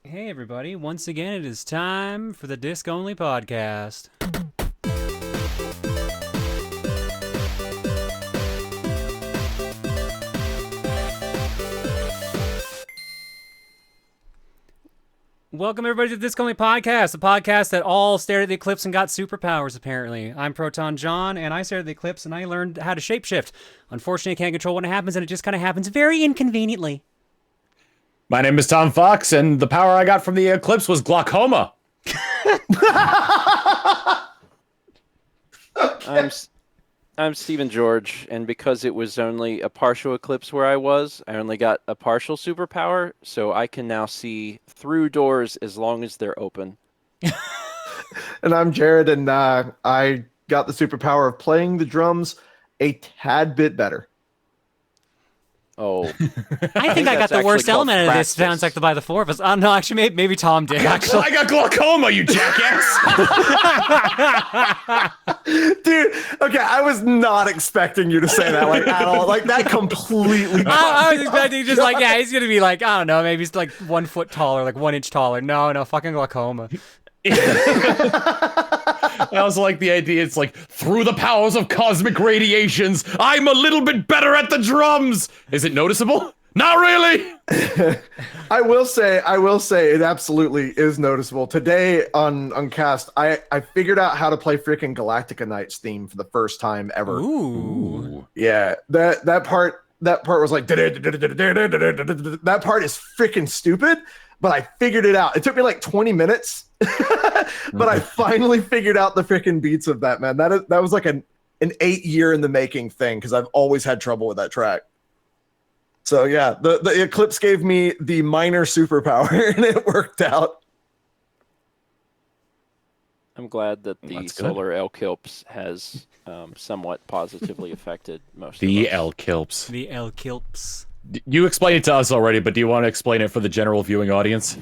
Hey everybody, once again it is time for the Disc Only Podcast. Welcome everybody to the Disc Only Podcast, the podcast that all stared at the Eclipse and got superpowers apparently. I'm Proton John, and I stared at the Eclipse and I learned how to shapeshift. Unfortunately, I can't control when it happens, and it just kind of happens very inconveniently. My name is Tom Fox, and the power I got from the eclipse was glaucoma. I'm Stephen George, and because it was only a partial eclipse where I was, I only got a partial superpower, so I can now see through doors as long as they're open. And I'm Jared, and I got the superpower of playing the drums a tad bit better. Oh, I think I got the worst element of this. Sounds like by the four of us. Oh no, actually, maybe Tom did. I got glaucoma, you jackass! Dude, okay, I was not expecting you to say that like at all. Like that completely. I was expecting just like, yeah, he's gonna be like, I don't know, maybe he's like 1 foot taller, like 1 inch taller. No, fucking glaucoma. I also like the idea. It's like, through the powers of cosmic radiations, I'm a little bit better at the drums. Is it noticeable? Not really. I will say it absolutely is noticeable. Today on cast, I figured out how to play freaking Galactica Nights theme for the first time ever. Ooh. Yeah, that part was like that part is freaking stupid, but I figured it out. It took me like 20 minutes. But I finally figured out the freaking beats of that, man. That was like an 8-year in the making thing, because I've always had trouble with that track. So yeah, the Eclipse gave me the minor superpower and it worked out. I'm glad that the solar Eclipse has somewhat positively affected most of us. The Eclipse. The Eclipse. You explained it to us already, but do you want to explain it for the general viewing audience?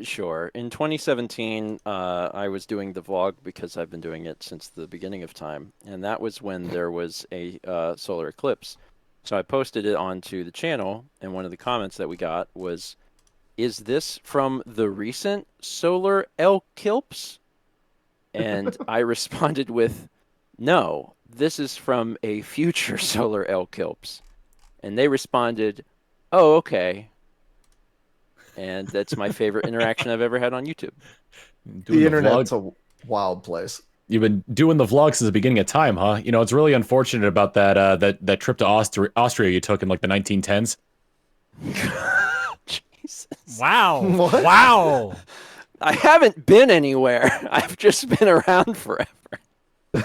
Sure. In 2017, I was doing the vlog because I've been doing it since the beginning of time, and that was when there was a solar eclipse. So I posted it onto the channel, and one of the comments that we got was, "Is this from the recent solar eclipse?" And I responded with, "No, this is from a future solar eclipse." And they responded, "Oh, okay." And that's my favorite interaction I've ever had on YouTube. The internet's a wild place. You've been doing the vlog since the beginning of time, huh? You know, it's really unfortunate about that trip to Austria you took in like the 1910s. Jesus. Wow. What? Wow. I haven't been anywhere. I've just been around forever. When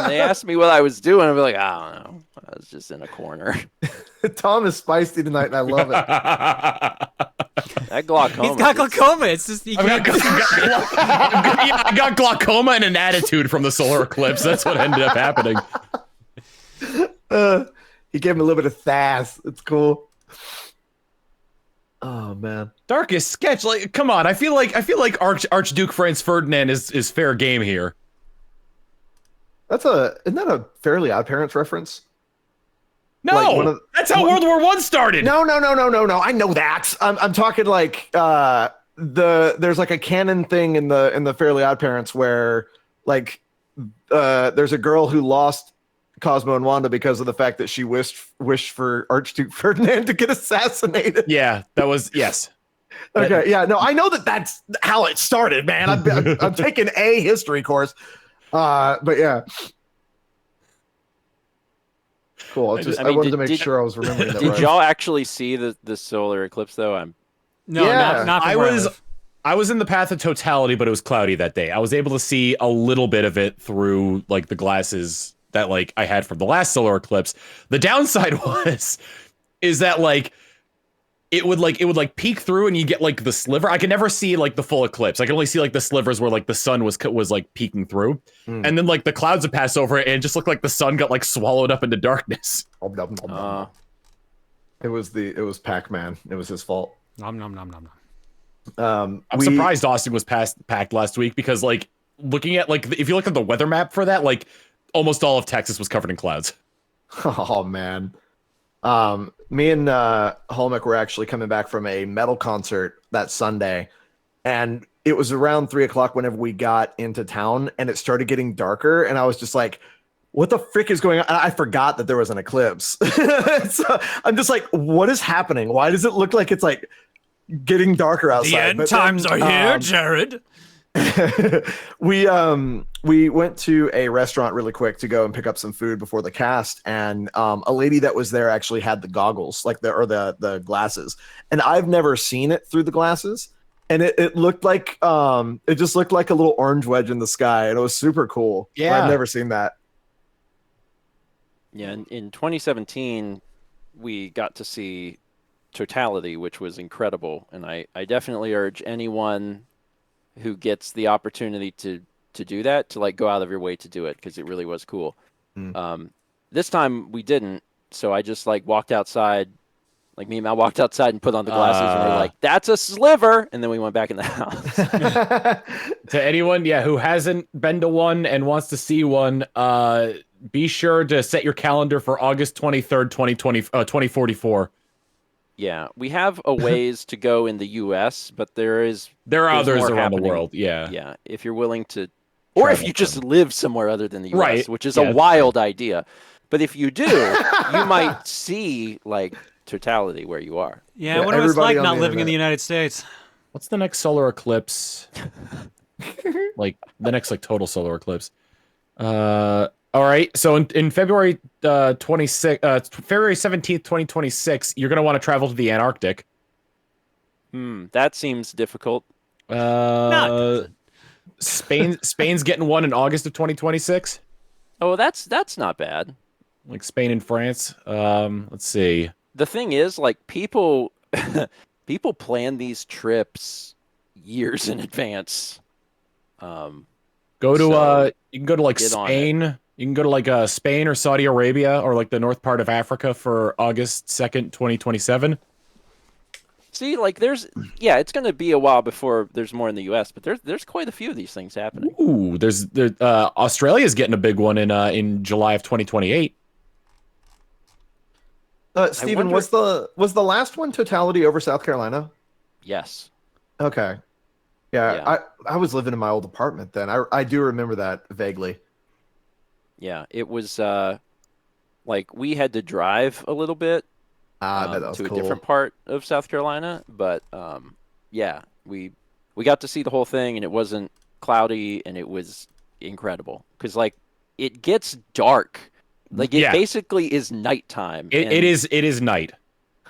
they asked me what I was doing, I'd be like, I don't know. I was just in a corner. Tom is spicy tonight, and I love it. That glaucoma. He's got glaucoma. It's just I got glaucoma and an attitude from the solar eclipse. That's what ended up happening. He gave him a little bit of sass. It's cool. Oh man, Darkest sketch. Like, come on. I feel like Archduke Franz Ferdinand is fair game here. isn't that a Fairly Odd Parents reference? No, Like that's how World War I started. No. I know that. I'm talking like there's like a canon thing in the Fairly Odd Parents where like there's a girl who lost Cosmo and Wanda because of the fact that she wished for Archduke Ferdinand to get assassinated. Yeah, that was yes. Okay, yeah, no, I know that's how it started, man. I'm taking a history course, but yeah. Cool. I wanted to make sure I was remembering that. Did y'all actually see the solar eclipse though? not I was in the path of totality, but it was cloudy that day. I was able to see a little bit of it through like the glasses that like I had from the last solar eclipse. The downside is that like it would peek through and you get like the sliver. I could never see like the full eclipse. I could only see like the slivers where like the sun was like peeking through. And then like the clouds would pass over it and it just looked like the sun got like swallowed up into darkness. It was Pac-Man. It was his fault. Nom nom nom nom I'm surprised Austin was packed last week because like looking at like if you look at the weather map for that, like almost all of Texas was covered in clouds. Oh man. Me and Holmick were actually coming back from a metal concert that Sunday, and it was around 3 o'clock whenever we got into town, and it started getting darker, and I was just like, what the frick is going on? And I forgot that there was an eclipse. So I'm just like, what is happening? Why does it look like it's like getting darker outside? The end But times then, are here, Jared. we went to a restaurant really quick to go and pick up some food before the cast, and a lady that was there actually had the goggles, like the glasses, and I've never seen it through the glasses, and it looked like it just looked like a little orange wedge in the sky, and it was super cool. Yeah. I've never seen that. Yeah, in 2017, we got to see Totality, which was incredible, and I definitely urge anyone who gets the opportunity to do that to like go out of your way to do it, because it really was cool. This time we didn't, so I just like walked outside, like me and Mal walked outside and put on the glasses, and we're like, that's a sliver, and then we went back in the house. To anyone, who hasn't been to one and wants to see one, be sure to set your calendar for August 23rd, 2044. Yeah, we have a ways to go in the U.S., but there are There's more others around happening. the world. Yeah. Yeah, if you're willing to, or if Travel you just live somewhere other than the U.S., Right. which is Yeah. a wild idea. But if you do, you might see like Totality where you are. Yeah, I wonder what it's everybody like on not the living in the internet. United States. What's the next solar eclipse? Like the next like total solar eclipse. All right. So in February 17th, 2026, you're gonna want to travel to the Antarctic. That seems difficult. Spain's getting one in August of 2026. Oh, that's not bad. Like Spain and France. Let's see. The thing is, like people plan these trips years in advance. Go to So, you can go to like get on Spain. You can go to like Spain or Saudi Arabia or like the north part of Africa for August 2nd, 2027. See, like it's going to be a while before there's more in the U.S., but there's quite a few of these things happening. Ooh, Australia's getting a big one in July of 2028. Steven, wonder- was the last one Totality over South Carolina? Yes. Okay. Yeah. I was living in my old apartment then. I do remember that vaguely. Yeah, it was like we had to drive a little bit I bet that was to cool. a different part of South Carolina, but yeah, we got to see the whole thing, and it wasn't cloudy, and it was incredible because like it gets dark, like it basically is nighttime. It is night,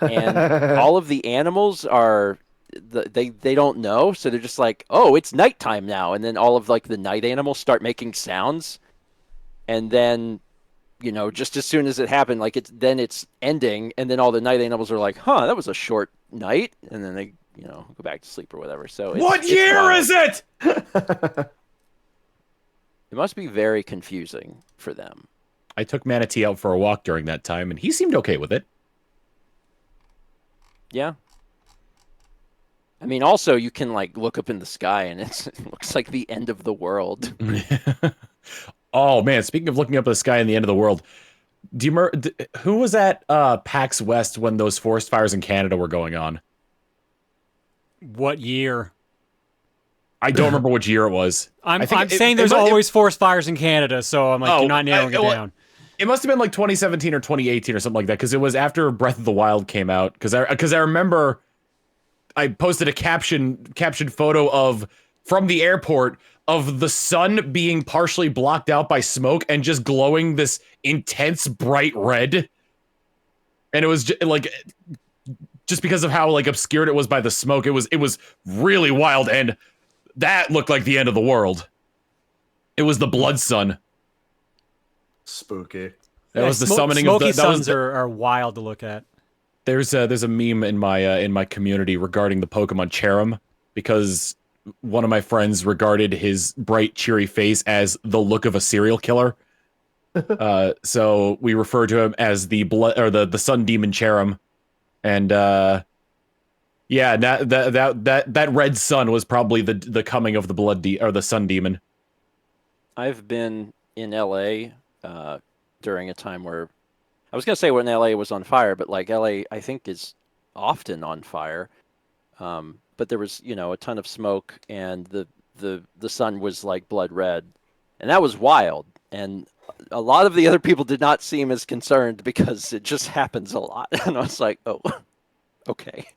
and all of the animals are they don't know, so they're just like, oh, it's nighttime now, and then all of like the night animals start making sounds. And then, just as soon as it happened, like it's ending, and then all the night animals are like, "Huh, that was a short night," and then they, go back to sleep or whatever. So, what year is it? It must be very confusing for them. I took Manatee out for a walk during that time, and he seemed okay with it. Yeah. I mean, also you can like look up in the sky, and it looks like the end of the world. Oh man! Speaking of looking up at the sky and the end of the world, do you remember who was at PAX West when those forest fires in Canada were going on? What year? I don't remember which year it was. I'm saying there's always forest fires in Canada, so I'm like, you're not nailing it down. It must have been like 2017 or 2018 or something like that, because it was after Breath of the Wild came out. Because I remember I posted a captioned photo from the airport of the sun being partially blocked out by smoke and just glowing this intense bright red. And it was just because of how like obscured it was by the smoke, it was really wild, and that looked like the end of the world. It was the blood sun. Spooky. That was the summoning of smoky the. That was suns are wild to look at. There's a meme in my community regarding the Pokemon Cherrim, because one of my friends regarded his bright, cheery face as the look of a serial killer. So we refer to him as the blood or the sun demon Cherrim, and that red sun was probably the coming of the or the sun demon. I've been in LA during a time where I was gonna say when LA was on fire, but like LA, I think is often on fire. But there was, a ton of smoke, and the sun was like blood red, and that was wild. And a lot of the other people did not seem as concerned because it just happens a lot. And I was like, oh, okay.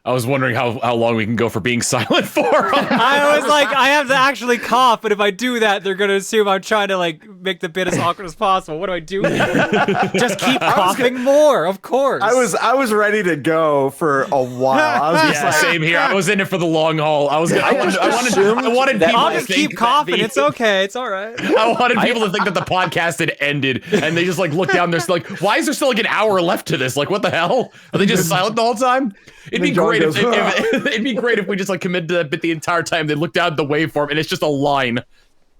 I was wondering how long we can go for being silent for. I was like, I have to actually cough, but if I do that, they're gonna assume I'm trying to like make the bit as awkward as possible. What do I do? Just keep coughing more, of course. I was ready to go for a while. I was just Yeah, like, same here. I was in it for the long haul. I wanted that- people I'll to just think keep coughing. that It's okay. It's all right. I wanted people to think that the podcast had ended, and they just like look down. There's like, why is there still like an hour left to this? Like, what the hell? Are they just silent the whole time? It'd be John great goes, it'd be great if we just like committed to that bit the entire time. They look down at the waveform, and it's just a line.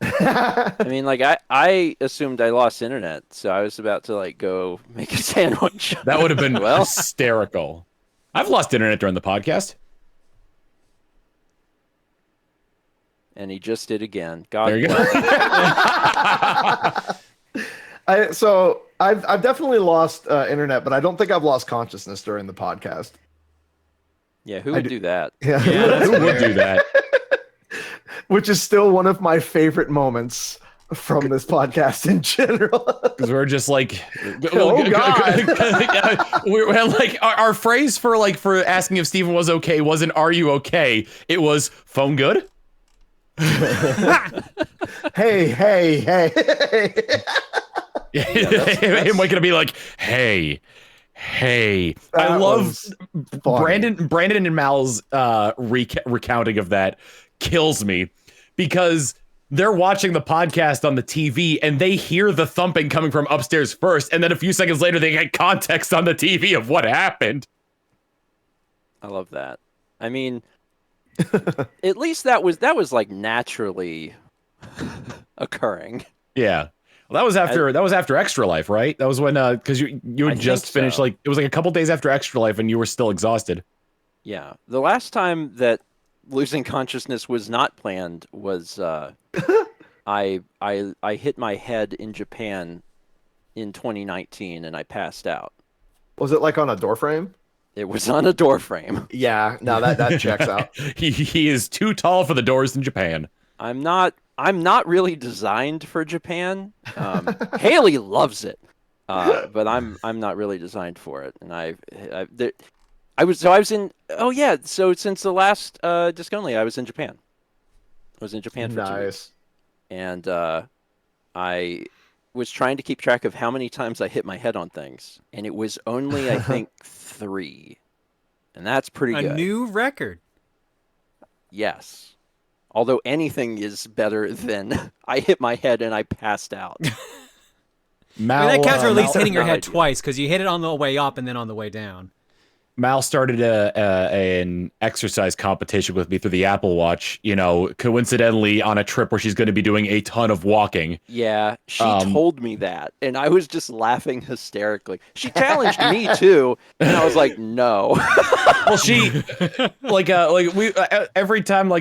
I mean, like I assumed I lost internet, so I was about to like go make a sandwich. That would have been Well. hysterical. I've lost internet during the podcast. And he just did again. God There you go. I've definitely lost internet, but I don't think I've lost consciousness during the podcast. Yeah, who would do that? Yeah, Who would do that? which is still one of my favorite moments from this podcast in general. Because we're just like, Oh, God. we're like our phrase for asking if Steven was okay wasn't "Are you okay?" It was "Phone good." hey. Him waking up be like, hey. I That love was funny. Brandon and Mal's recounting of that kills me, because they're watching the podcast on the TV and they hear the thumping coming from upstairs first, and then a few seconds later they get context on the TV of what happened. I love that. I mean, at least that was like naturally occurring. Yeah. Well, that was after Extra Life, right? That was when because you I had just think finished, so. like it was like a couple days after Extra Life and you were still exhausted. Yeah. The last time that losing consciousness was not planned was I hit my head in Japan in 2019 and I passed out. Was it like on a door frame? It was on a door frame. Yeah, no, that checks out. He is too tall for the doors in Japan. I'm not really designed for Japan. Haley loves it, but I'm not really designed for it. And I was in. Oh yeah, so since the last Disc Only, I was in Japan. I was in Japan for 2 weeks, Nice. and I was trying to keep track of how many times I hit my head on things, and it was only I think 3, and that's pretty A good. new record. Yes. Although anything is better than I hit my head and I passed out. Mal, I mean, that counts for at least Mal- hitting your not head ideal. twice, because you hit it on the way up and then on the way down. Mal started an exercise competition with me through the Apple Watch, coincidentally on a trip where she's going to be doing a ton of walking. Yeah, she told me that, and I was just laughing hysterically. She challenged me too, and I was like, "No." Well, she every time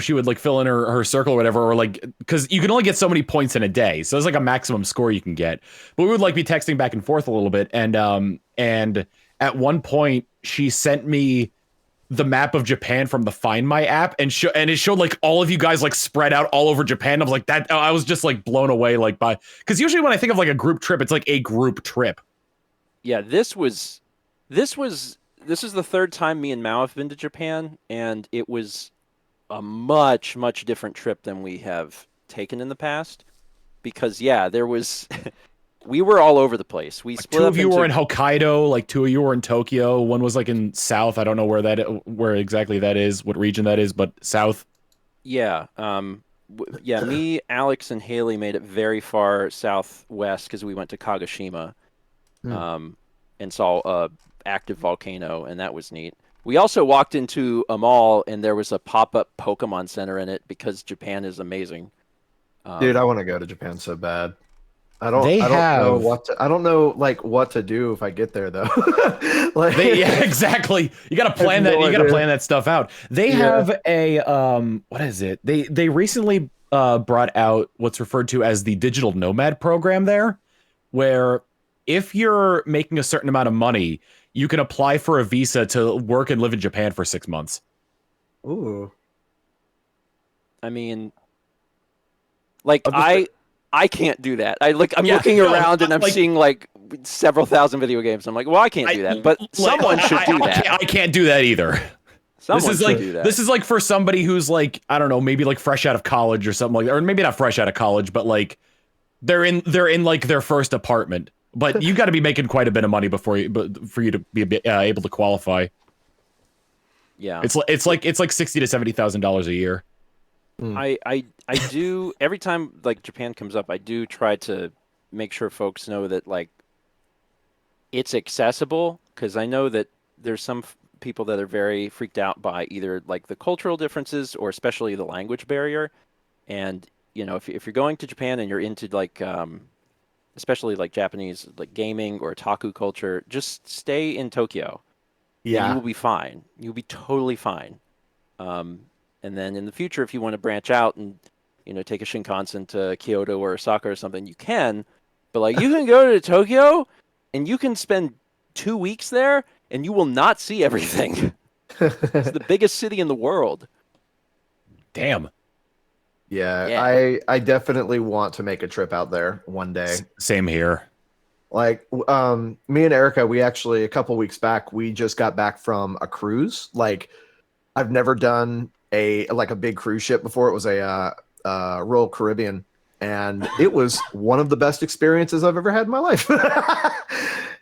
she would like fill in her circle or whatever, or like, because you can only get so many points in a day, so there's like a maximum score you can get. But we would like be texting back and forth a little bit, and at one point she sent me the map of Japan from the Find My app, and it showed like all of you guys like spread out all over Japan. I was like, that I was just like blown away, like by, because usually when I think of like a group trip, it's like a group trip. Yeah, this is the third time me and Mao have been to Japan, and it was a much different trip than we have taken in the past. Because there was. We were all over the place. We split Two up of you into... were in Hokkaido, like 2 of you were in Tokyo. One was like in South. I don't know where exactly that is, what region that is, but South. Yeah. Me, Alex, and Haley made it very far southwest because we went to Kagoshima, and saw a active volcano, and that was neat. We also walked into a mall, and there was a pop-up Pokemon Center in it because Japan is amazing. Dude, I want to go to Japan so bad. I don't know like what to do if I get there though. Like yeah, exactly. You got to plan that. You got to plan that stuff out. They have a what is it? They recently brought out what's referred to as the digital nomad program there, where if you're making a certain amount of money, you can apply for a visa to work and live in Japan for 6 months. Ooh. I mean, like I can't do that. I'm looking around and I'm seeing like several thousand video games. I'm like, well, I can't do that, but someone should do that. I can't do that either. Someone should do that. This is like for somebody who's like, I don't know, maybe like fresh out of college or something like that, or maybe not fresh out of college, but like they're in like their first apartment. But you got to be making quite a bit of money for you to be able to qualify. Yeah, it's like $60,000 to $70,000 a year. I do, every time like Japan comes up, I do try to make sure folks know that like it's accessible, because I know that there's some people that are very freaked out by either like the cultural differences or especially the language barrier. And you know, if you're going to Japan and you're into like especially like Japanese like gaming or otaku culture, just stay in Tokyo. Yeah, you will be fine. You'll be totally fine. And then in the future, if you want to branch out and, you know, take a Shinkansen to Kyoto or Osaka or something, you can. But like, you can go to Tokyo and you can spend 2 weeks there and you will not see everything. It's the biggest city in the world. Damn. Yeah. I definitely want to make a trip out there one day. Same here. Like, me and Erica, we actually, a couple weeks back, we just got back from a cruise. Like, I've never done a big cruise ship before. It was a Royal Caribbean, and it was one of the best experiences I've ever had in my life.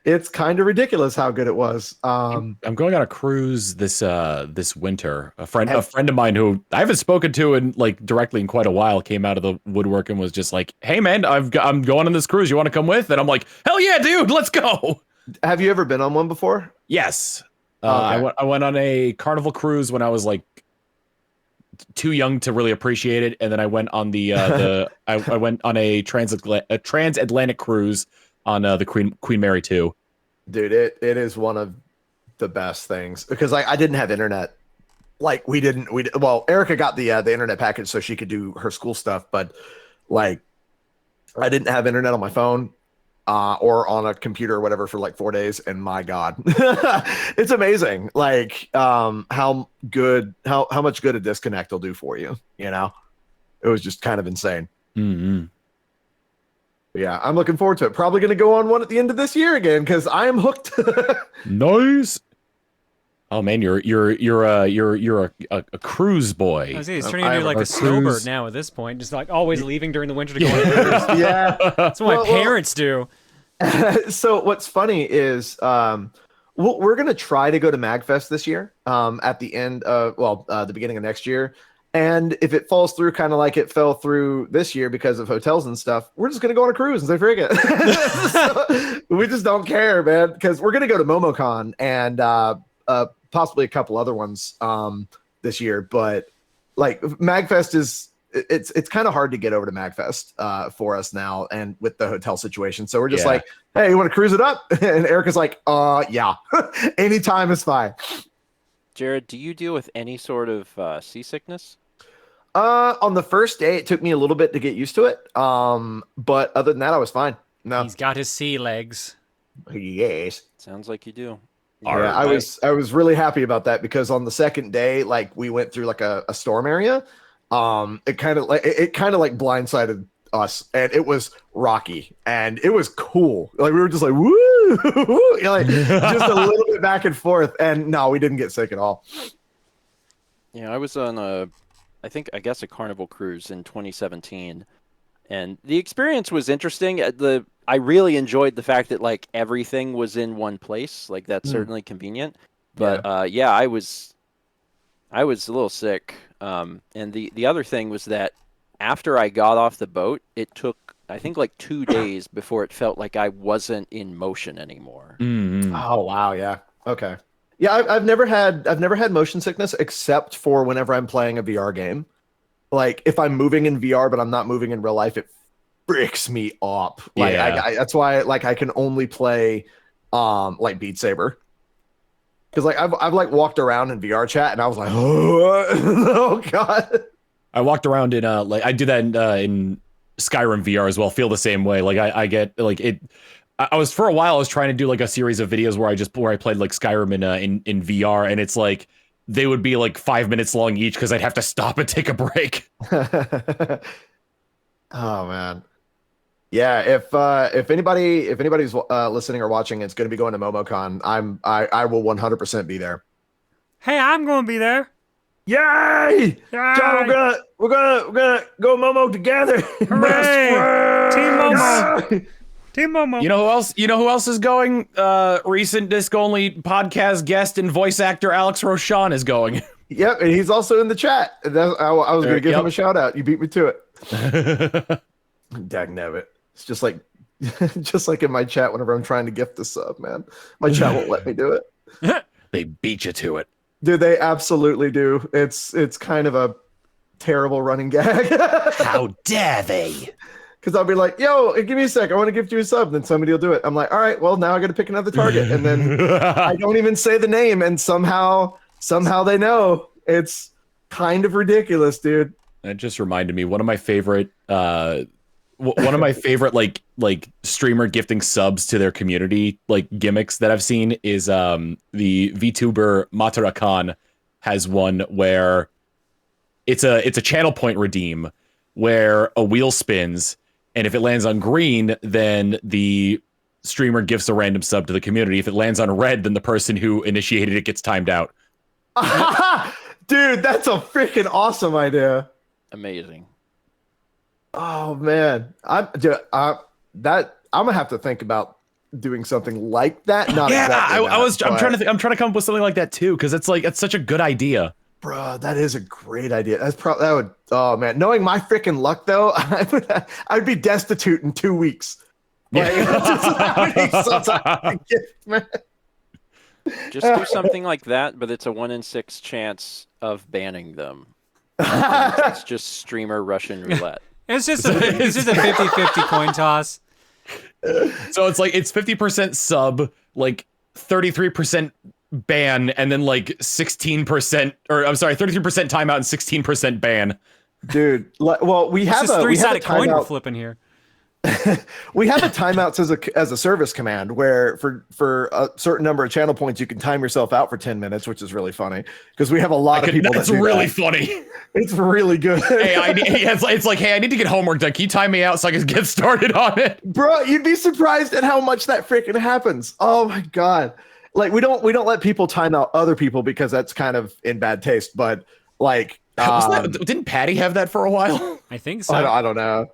It's kind of ridiculous how good it was. I'm going on a cruise this winter. A friend of mine who I haven't spoken to in like directly in quite a while came out of the woodwork and was just like, "Hey man, I'm going on this cruise. You want to come with?" And I'm like, "Hell yeah, dude, let's go." Have you ever been on one before? Yes. Okay. I went on a Carnival cruise when I was like too young to really appreciate it, and then I went on I went on a transatlantic cruise on the Queen Mary 2. Dude, it is one of the best things, because I didn't have internet. Like well, Erica got the internet package so she could do her school stuff, but like I didn't have internet on my phone or on a computer or whatever for like 4 days, and my God, it's amazing. Like how much good a disconnect will do for you. You know, it was just kind of insane. Mm-hmm. Yeah, I'm looking forward to it. Probably going to go on one at the end of this year again, because I am hooked. Nice. Oh man, you're a cruise boy. I was saying, he's turning into like a snowbird now at this point, just like always leaving during the winter to go on a cruise. Yeah, that's what my parents do. So what's funny is we're gonna try to go to MagFest this year at the end of the beginning of next year. And if it falls through kind of like it fell through this year because of hotels and stuff, we're just going to go on a cruise and say, frig it. So, we just don't care, man, because we're going to go to MomoCon and possibly a couple other ones this year. But like MagFest it's kind of hard to get over to MagFest for us now, and with the hotel situation. So we're just like, hey, you want to cruise it up? And Erica's like, yeah, anytime is fine. Jared, do you deal with any sort of seasickness? On the first day, it took me a little bit to get used to it. But other than that, I was fine. No, he's got his sea legs. Yes, sounds like you do. Yeah, I was really happy about that, because on the second day, like we went through like a storm area. It kind of like blindsided us, and it was rocky and it was cool. Like we were just like woo, you know, like just a little bit back and forth, and no, we didn't get sick at all. Yeah, I was on I guess a Carnival cruise in 2017, and the experience was interesting. I really enjoyed the fact that like everything was in one place. Like that's certainly convenient. But I was a little sick. And the other thing was that after I got off the boat, it took, I think, like 2 days before it felt like I wasn't in motion anymore. Mm-hmm. Oh wow, yeah, okay, yeah. I've never had motion sickness except for whenever I'm playing a VR game. Like if I'm moving in VR but I'm not moving in real life, it bricks me up. Like Yeah. that's why like I can only play like Beat Saber. Because like I've like walked around in VR chat and I was like, oh god. I walked around in like I do that in Skyrim VR as well. Feel the same way. Like I get like it. I was for a while. I was trying to do like a series of videos where I played like Skyrim in VR, and it's like they would be like 5 minutes long each because I'd have to stop and take a break. Oh man. Yeah, if anybody's listening or watching, it's going to be going to MomoCon. I will 100% be there. Hey, I'm going to be there. Yay! John, we're gonna go Momo together. Hooray! Team Momo. Team Momo. You know who else? You know who else is going? Recent disc only podcast guest and voice actor Alex Roshan is going. Yep, and he's also in the chat. I was going to give him a shout out. You beat me to it. Dagnabbit. It's just like in my chat whenever I'm trying to gift the sub, man. My chat won't let me do it. They beat you to it. Dude, they absolutely do. It's kind of a terrible running gag. How dare they? Because I'll be like, yo, give me a sec. I want to gift you a sub. Then somebody will do it. I'm like, all right, well, now I got to pick another target. And then I don't even say the name. And somehow they know. It's kind of ridiculous, dude. That just reminded me, one of my favorite like streamer gifting subs to their community like gimmicks that I've seen is the VTuber Matara Khan has one where it's a channel point redeem where a wheel spins, and if it lands on green, then the streamer gifts a random sub to the community. If it lands on red, then the person who initiated it gets timed out. Dude, that's a freaking awesome idea. Amazing. Oh man, I'm gonna have to think about doing something like that. Not Yeah, exactly I'm trying to come up with something like that too, because it's such a good idea. Bro, that is a great idea. That would. Oh man, knowing my freaking luck though, I'd be destitute in 2 weeks. Like, Just do something like that, but it's a 1 in 6 chance of banning them. It's just streamer Russian roulette. It's just a 50-50 coin toss. So it's 50% sub, like 33% ban, and then like 16%, or I'm sorry, 33% timeout and 16% ban. Dude, well, we have a three-sided coin we're timeout. flipping here. We have a timeouts as a service command where for a certain number of channel points you can time yourself out for 10 minutes, which is really funny because we have a lot of people. That's really funny. It's really good. Hey, it's like, hey, I need to get homework done. Can you time me out so I can get started on it? Bro, you'd be surprised at how much that freaking happens. Oh my god. Like we don't let people time out other people because that's kind of in bad taste, but like didn't Patty have that for a while? I think so. I don't know.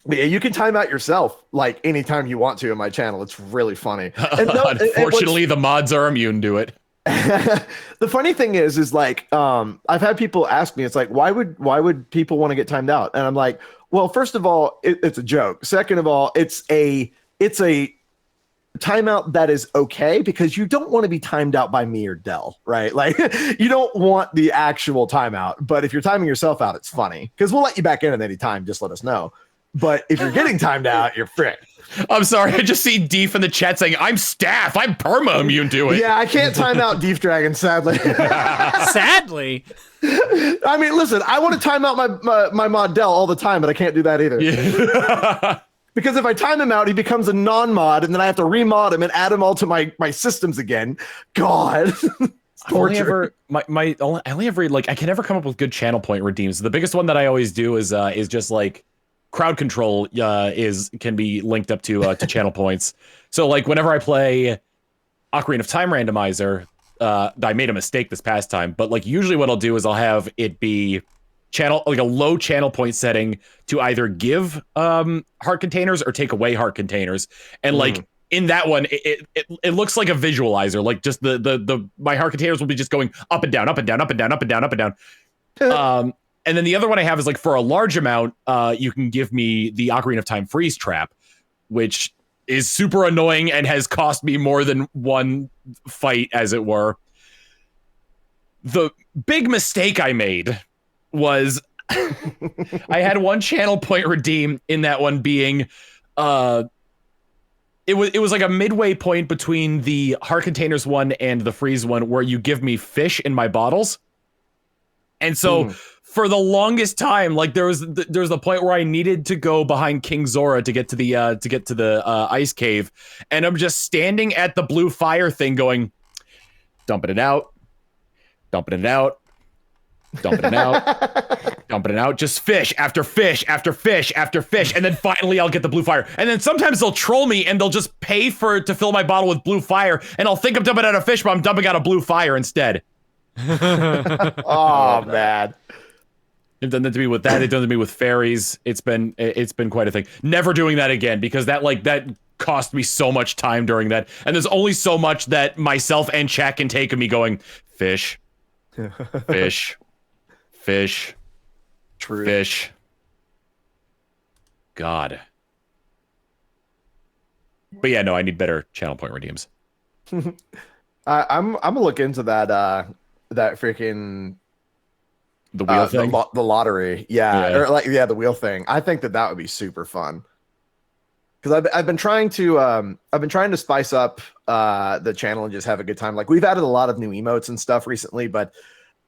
But yeah, you can time out yourself like anytime you want to in my channel. It's really funny. And Unfortunately, the mods are immune to it. The funny thing is like I've had people ask me, it's like, why would people want to get timed out? And I'm like, well, first of all, it's a joke. Second of all, it's a timeout that is okay because you don't want to be timed out by me or Dell, right? Like you don't want the actual timeout. But if you're timing yourself out, it's funny because we'll let you back in at any time. Just let us know. But if you're getting timed out, you're frick. I'm sorry, I just see Deef in the chat saying, I'm staff, I'm perma immune to it. Yeah, I can't time out Deef Dragon, sadly. Sadly. I mean, listen, I want to time out my mod Dell all the time, but I can't do that either. Yeah. Because if I time him out, he becomes a non-mod, and then I have to remod him and add him all to my systems again. God. I only ever like I can never come up with good channel point redeems. The biggest one that I always do is just like crowd control can be linked up to channel points. So like whenever I play Ocarina of Time Randomizer, I made a mistake this past time, but like usually what I'll do is I'll have it be a low channel point setting to either give heart containers or take away heart containers. And like in that one, it looks like a visualizer, like just the my heart containers will be just going up and down, up and down, up and down, up and down, up and down. And then the other one I have is like for a large amount, you can give me the Ocarina of Time freeze trap, which is super annoying and has cost me more than one fight, as it were. The big mistake I made was I had one channel point redeem in that one being it was like a midway point between the Heart Containers one and the Freeze one, where you give me fish in my bottles. And so for the longest time, like there was the point where I needed to go behind King Zora to get to the ice cave, and I'm just standing at the blue fire thing going, dumping it out, dumping it out, dumping it out, dumping it out, just fish after fish after fish after fish, and then finally I'll get the blue fire. And then sometimes they'll troll me and they'll just pay to fill my bottle with blue fire, and I'll think I'm dumping out a fish, but I'm dumping out a blue fire instead. Oh man. They've done that to me with that. They've done it to me with fairies. It's been quite a thing. Never doing that again, because that cost me so much time during that. And there's only so much that myself and chat can take of me going, fish, fish, fish, True. fish. God. But yeah, no, I need better channel point redeems. I'm gonna look into that freaking The wheel thing? the lottery. Yeah. Yeah. Or the wheel thing. I think that would be super fun. Because I've been trying to spice up the channel and just have a good time. Like, we've added a lot of new emotes and stuff recently, but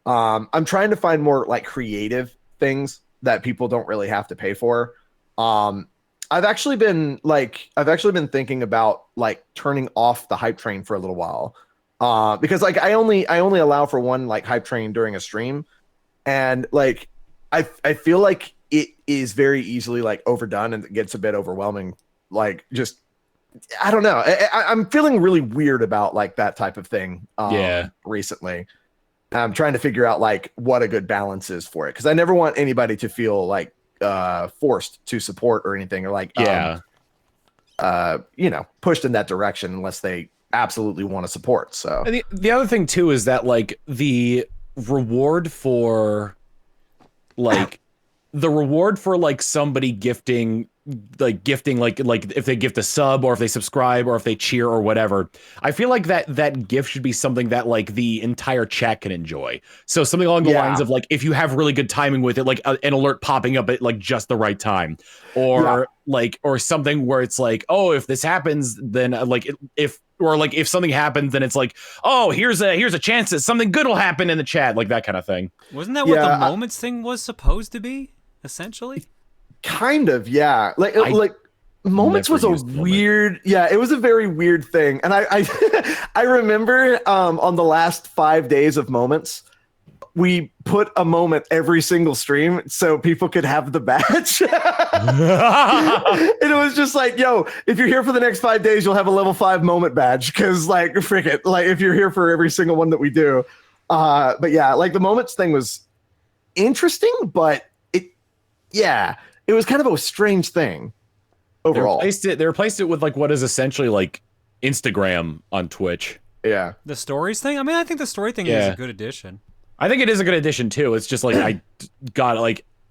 I'm trying to find more like creative things that people don't really have to pay for. I've actually been thinking about like turning off the hype train for a little while. Because like I only allow for one like hype train during a stream, and like I feel like it is very easily like overdone and it gets a bit overwhelming. Like, just I don't know. I'm feeling really weird about like that type of thing. Recently, I'm trying to figure out like what a good balance is for it, because I never want anybody to feel like forced to support or anything, or like pushed in that direction unless they absolutely want to support. So and the other thing too is that like the reward for like somebody gifting like if they gift a sub, or if they subscribe, or if they cheer or whatever, I feel like that gift should be something that like the entire chat can enjoy. So something along the lines of like, if you have really good timing with it, like an alert popping up at like just the right time, or or something where it's like, oh, if this happens, then if something happens, then it's like, oh, here's a chance that something good will happen in the chat, like that kind of thing. Wasn't that what the moments thing was supposed to be, essentially? Kind of, yeah. Like moments was a weird, it was a very weird thing. And I remember on the last 5 days of moments, we put a moment every single stream so people could have the badge. And it was just like, yo, if you're here for the next 5 days, you'll have a level 5 moment badge. Because like, frick it, like if you're here for every single one that we do. But yeah, like the moments thing was interesting, but it was kind of a strange thing overall. They replaced it with like what is essentially like Instagram on Twitch. Yeah. The stories thing? I mean, I think the story thing is a good addition. I think it is a good addition too. It's just like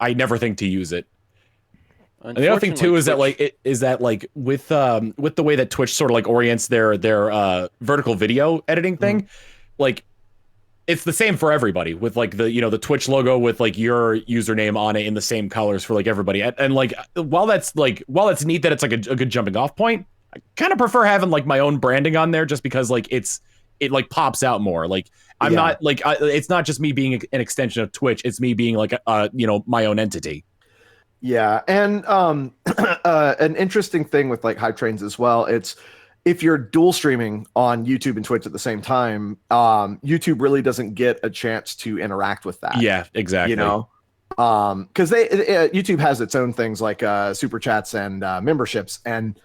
I never think to use it. And the other thing too is that with the way that Twitch sort of like orients their vertical video editing thing, like it's the same for everybody, with like the Twitch logo with like your username on it in the same colors for like everybody. And like while that's neat that it's like a good jumping off point, I kind of prefer having like my own branding on there, just because like it like pops out more. Like I'm not like it's not just me being an extension of Twitch, it's me being like my own entity. Yeah. And an interesting thing with like hype trains as well, it's if you're dual streaming on YouTube and Twitch at the same time, YouTube really doesn't get a chance to interact with that. Yeah, exactly. You know, because YouTube has its own things like super chats and memberships, and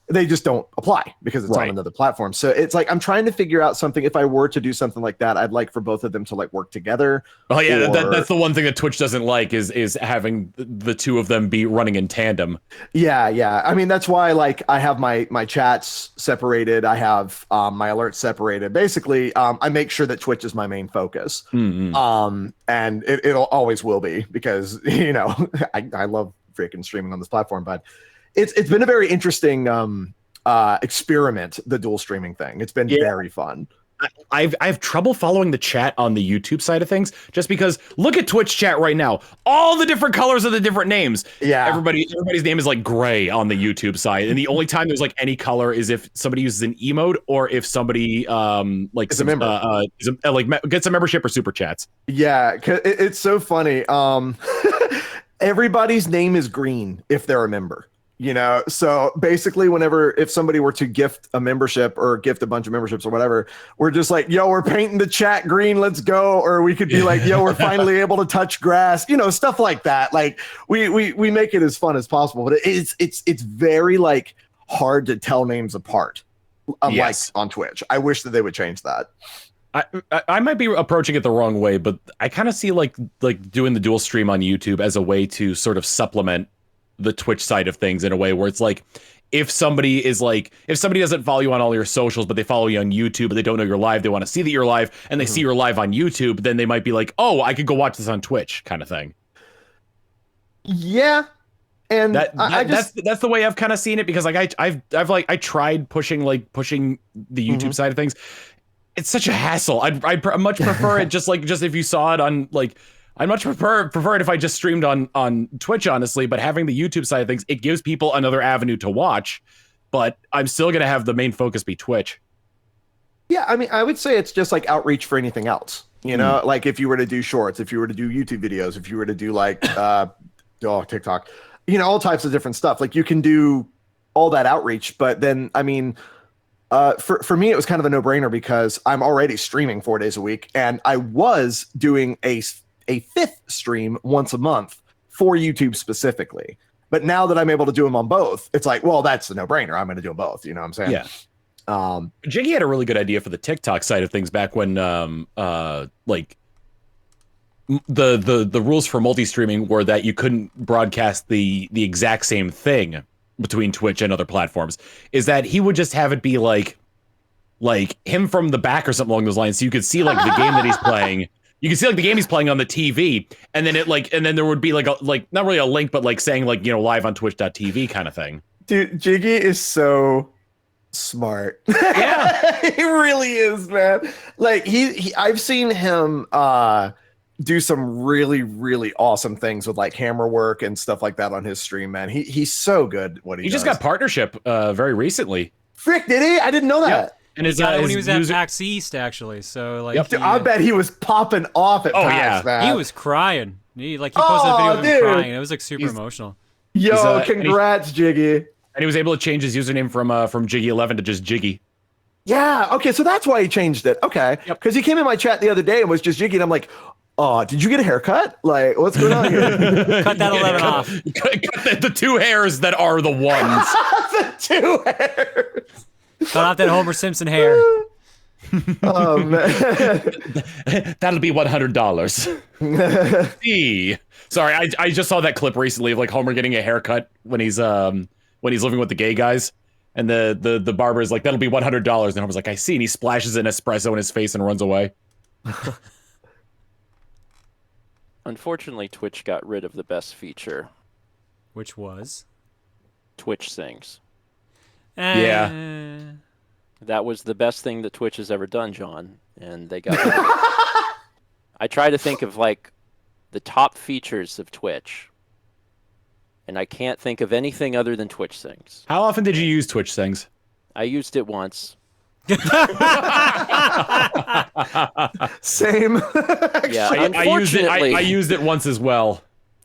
they just don't apply because it's on another platform. So it's like I'm trying to figure out something. If I were to do something like that, I'd like for both of them to like work together. Oh yeah, that's the one thing that Twitch doesn't like is having the two of them be running in tandem. Yeah. I mean, that's why like I have my chats separated. I have my alerts separated. Basically, I make sure that Twitch is my main focus. And it'll always will be, because I love freaking streaming on this platform, but it's been a very interesting experiment, the dual streaming thing. It's been very fun. I have trouble following the chat on the YouTube side of things, just because look at Twitch chat right now. All the different colors of the different names. Yeah. Everybody's name is like gray on the YouTube side, and the only time there's like any color is if somebody uses an emote or if somebody like Is a member. Gets a membership or super chats. Yeah, it's so funny. Everybody's name is green if they're a member. You know, so basically, if somebody were to gift a membership or gift a bunch of memberships or whatever, we're just like, yo, we're painting the chat green, let's go. Or we could be like, yo, we're finally able to touch grass, you know, stuff like that. Like we make it as fun as possible, but it's very like hard to tell names apart, unlike on Twitch. I wish that they would change that. I might be approaching it the wrong way, but I kind of see like doing the dual stream on YouTube as a way to sort of supplement the Twitch side of things in a way where it's like, if somebody doesn't follow you on all your socials, but they follow you on YouTube, but they don't know you're live, they want to see that you're live, and they see you're live on YouTube, then they might be like, oh, I could go watch this on Twitch, kind of thing. Yeah. And that's the way I've kind of seen it, because like I tried pushing the YouTube side of things. It's such a hassle. I'd much prefer it just if you saw it on like, I'd much prefer it if I just streamed on Twitch, honestly, but having the YouTube side of things, it gives people another avenue to watch, but I'm still going to have the main focus be Twitch. Yeah, I mean, I would say it's just like outreach for anything else. You know, like if you were to do shorts, if you were to do YouTube videos, if you were to do like, TikTok, you know, all types of different stuff. Like you can do all that outreach, but then, I mean, for me, it was kind of a no-brainer because I'm already streaming 4 days a week, and I was doing a fifth stream once a month for YouTube specifically. But now that I'm able to do them on both, it's like, well, that's a no-brainer. I'm going to do them both. You know what I'm saying? Yeah. Jiggy had a really good idea for the TikTok side of things back when like the rules for multi-streaming were that you couldn't broadcast the exact same thing between Twitch and other platforms. Is that he would just have it be like him from the back or something along those lines, so you could see like the game that he's playing. You can see like the game he's playing on the TV, and then there would be like not really a link, but like saying like, you know, live on twitch.tv kind of thing. Dude, Jiggy is so smart. Yeah. He really is, man. Like I've seen him do some really, really awesome things with like camera work and stuff like that on his stream, man. He's so good at what he does. Just got partnership very recently. Frick, did he? I didn't know that. Yep. And his when he was at PAX East, actually. So like, Dude, I bet he was popping off at PAX, man. He was crying. He posted a video of him crying. It was like super emotional. Yo, congrats, Jiggy. And he was able to change his username from Jiggy11 to just Jiggy. Yeah. Okay, so that's why he changed it. Okay. Because he came in my chat the other day and was just Jiggy, and I'm like, oh, did you get a haircut? Like, what's going on here? Cut that 11 off. Cut the two hairs that are the ones. The two hairs. Cut off that Homer Simpson hair. Oh, man. That'll be $100. Sorry, I just saw that clip recently of like Homer getting a haircut when he's living with the gay guys. And the barber is like, that'll be $100. And Homer's like, I see. And he splashes an espresso in his face and runs away. Unfortunately, Twitch got rid of the best feature. Which was? Twitch Sings. Yeah. That was the best thing that Twitch has ever done, John. And they got rid of it. I try to think of like the top features of Twitch, and I can't think of anything other than Twitch Sings. How often did you use Twitch Sings? I used it once. Same. Yeah, I used it once as well.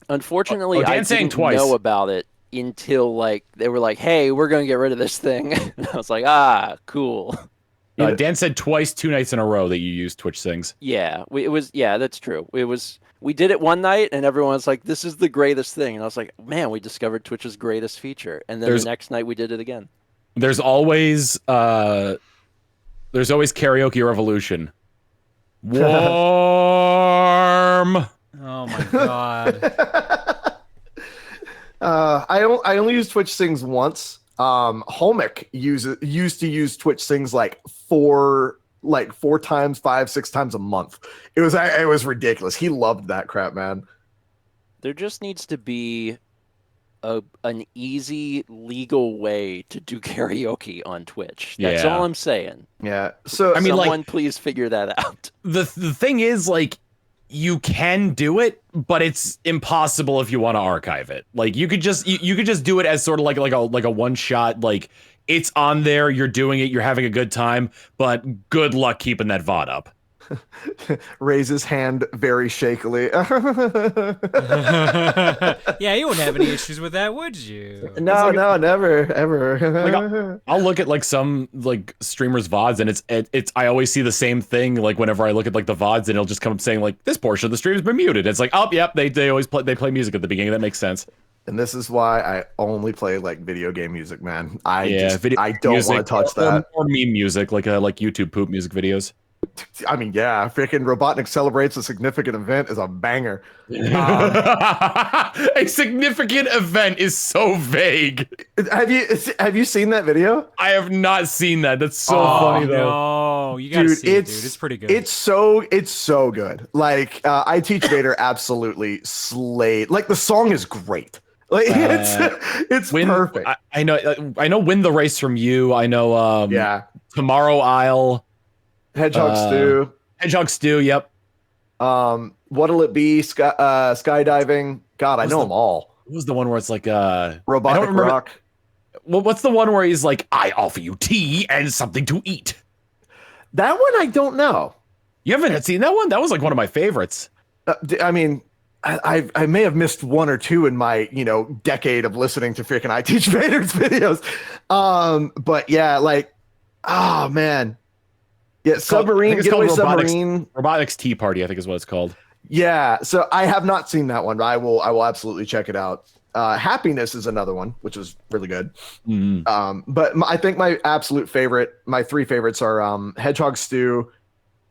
Unfortunately, I didn't know about it until like they were like, "Hey, we're going to get rid of this thing." And I was like, "Ah, cool." Dan said twice, 2 nights in a row that you used Twitch Sings. Yeah, that's true. We did it one night, and everyone's like, "This is the greatest thing," and I was like, "Man, we discovered Twitch's greatest feature." And then the next night, we did it again. There's always karaoke revolution. Warm. Oh my god. I only used Twitch Sings once. Holmick used to use Twitch Sings like four times, 5-6 times a month. It was ridiculous. He loved that crap, man. There just needs to be an easy legal way to do karaoke on Twitch. That's Yeah. all I'm saying. Yeah. So I mean, Someone like, please figure that out. the thing is, like, you can do it, but it's impossible if you want to archive it. Like, you could just you could just do it as sort of like a one shot. Like, it's on there, you're doing it, you're having a good time, but good luck keeping that VOD up. raise his hand very shakily. Yeah, you wouldn't have any issues with that, would you? No, never, ever. Like, I'll look at like some like streamers VODs, and it's I always see the same thing. Like, whenever I look at like the VODs, and it'll just come up saying like, this portion of the stream has been muted. It's like, oh yep, they always play music at the beginning. That makes sense. And this is why I only play like video game music, man. I don't music, want to touch that. or meme music, like YouTube poop music videos. I mean, yeah, freaking Robotnik Celebrates a Significant Event is a banger. A significant event is so vague. Have you seen that video? I have not seen that. That's so funny though. No, you gotta see it, dude. It's pretty good. It's so good. Like, I Teach Vader absolutely slayed. Like, the song is great. Like, it's perfect. I know. Win the Race from You. I know. Yeah. Tomorrow Isle. Hedgehog Stew. Hedgehog Stew. Yep. What'll it be? Skydiving. God, I know them all. What was the one where it's like Robotic Rock. What's the one where he's like, I offer you tea and something to eat? That one I don't know. You haven't seen that one? That was like one of my favorites. I mean, I may have missed one or two in my decade of listening to freaking I Teach Vader's videos. But yeah, like, oh man. Yeah, Submarine, Getaway Submarine. Robotics Tea Party, I think is what it's called. Yeah, so I have not seen that one, but I will absolutely check it out. Happiness is another one, which is really good. Mm-hmm. But I think my absolute favorite, my three favorites are Hedgehog Stew,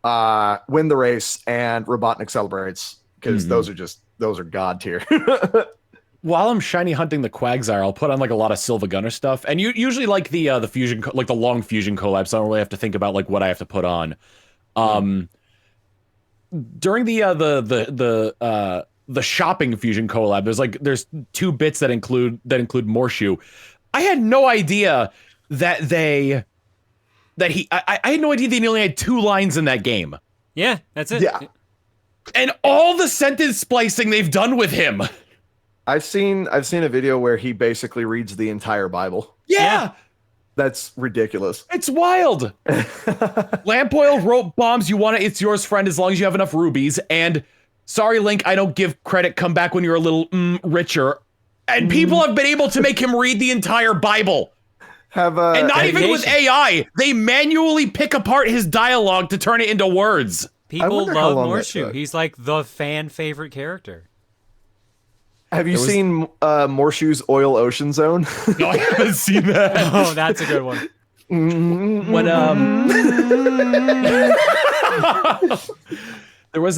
Win the Race, and Robotnik Celebrates, because those are god tier. While I'm shiny hunting the Quagsire, I'll put on like a lot of Silva Gunner stuff, and you usually like the fusion, like the long fusion collabs. So I don't really have to think about like what I have to put on. During the shopping fusion collab, there's two bits that include Morshu. I had no idea I had no idea they only had 2 lines in that game. Yeah, that's it. Yeah. And all the sentence splicing they've done with him. I've seen a video where he basically reads the entire Bible. Yeah. That's ridiculous. It's wild. Lamp oil, rope bombs, you want it, it's yours, friend, as long as you have enough rubies. And sorry, Link, I don't give credit, come back when you're a little richer. And people have been able to make him read the entire Bible. And not even with AI. They manually pick apart his dialogue to turn it into words. People love Morshu. He's like the fan favorite character. Have you seen Morshu's Oil Ocean Zone? No, I haven't seen that. Oh, that's a good one. When there was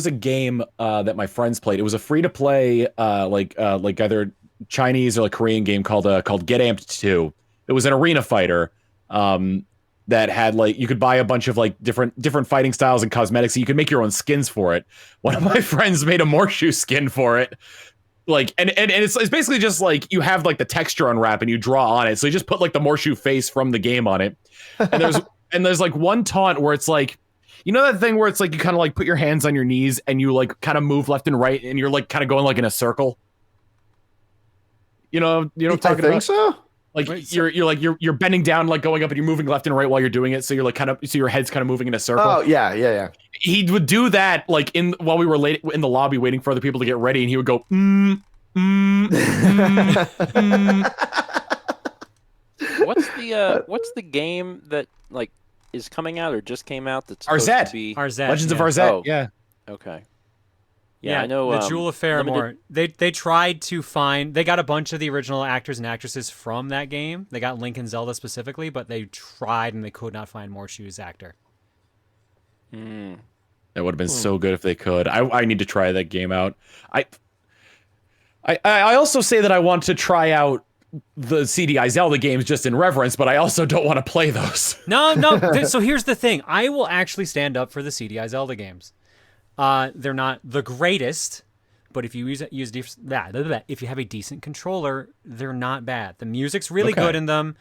a game that my friends played. It was a free to play like either Chinese or like Korean game called Get Amped 2. It was an arena fighter that had like you could buy a bunch of like different fighting styles and cosmetics. So you could make your own skins for it. One of my friends made a Morshu skin for it. Like and it's basically just like you have like the texture unwrap and you draw on it. So you just put like the Morshu face from the game on it. And there's like one taunt where it's like, you know that thing where it's like you kind of like put your hands on your knees and you like kind of move left and right and you're like kind of going like in a circle. You know what I'm talking about? I think so. Like you're bending down, like going up, and you're moving left and right while you're doing it. So you're like so your head's kind of moving in a circle. Oh yeah. He would do that like while we were late in the lobby waiting for other people to get ready, and he would go What's the game that like is coming out or just came out that's supposed to be Arzette. Legends of Arzette? Oh. Yeah. Okay. Yeah, I know. The Jewel of Faramore. They tried to find. They got a bunch of the original actors and actresses from that game. They got Link and Zelda specifically, but they tried and they could not find Morshu's actor. That would have been so good if they could. I need to try that game out. I also say that I want to try out the CDI Zelda games just in reverence, but I also don't want to play those. No. So here's the thing. I will actually stand up for the CDI Zelda games. They're not the greatest, But if you if you have a decent controller, they're not bad. The music's really good in them.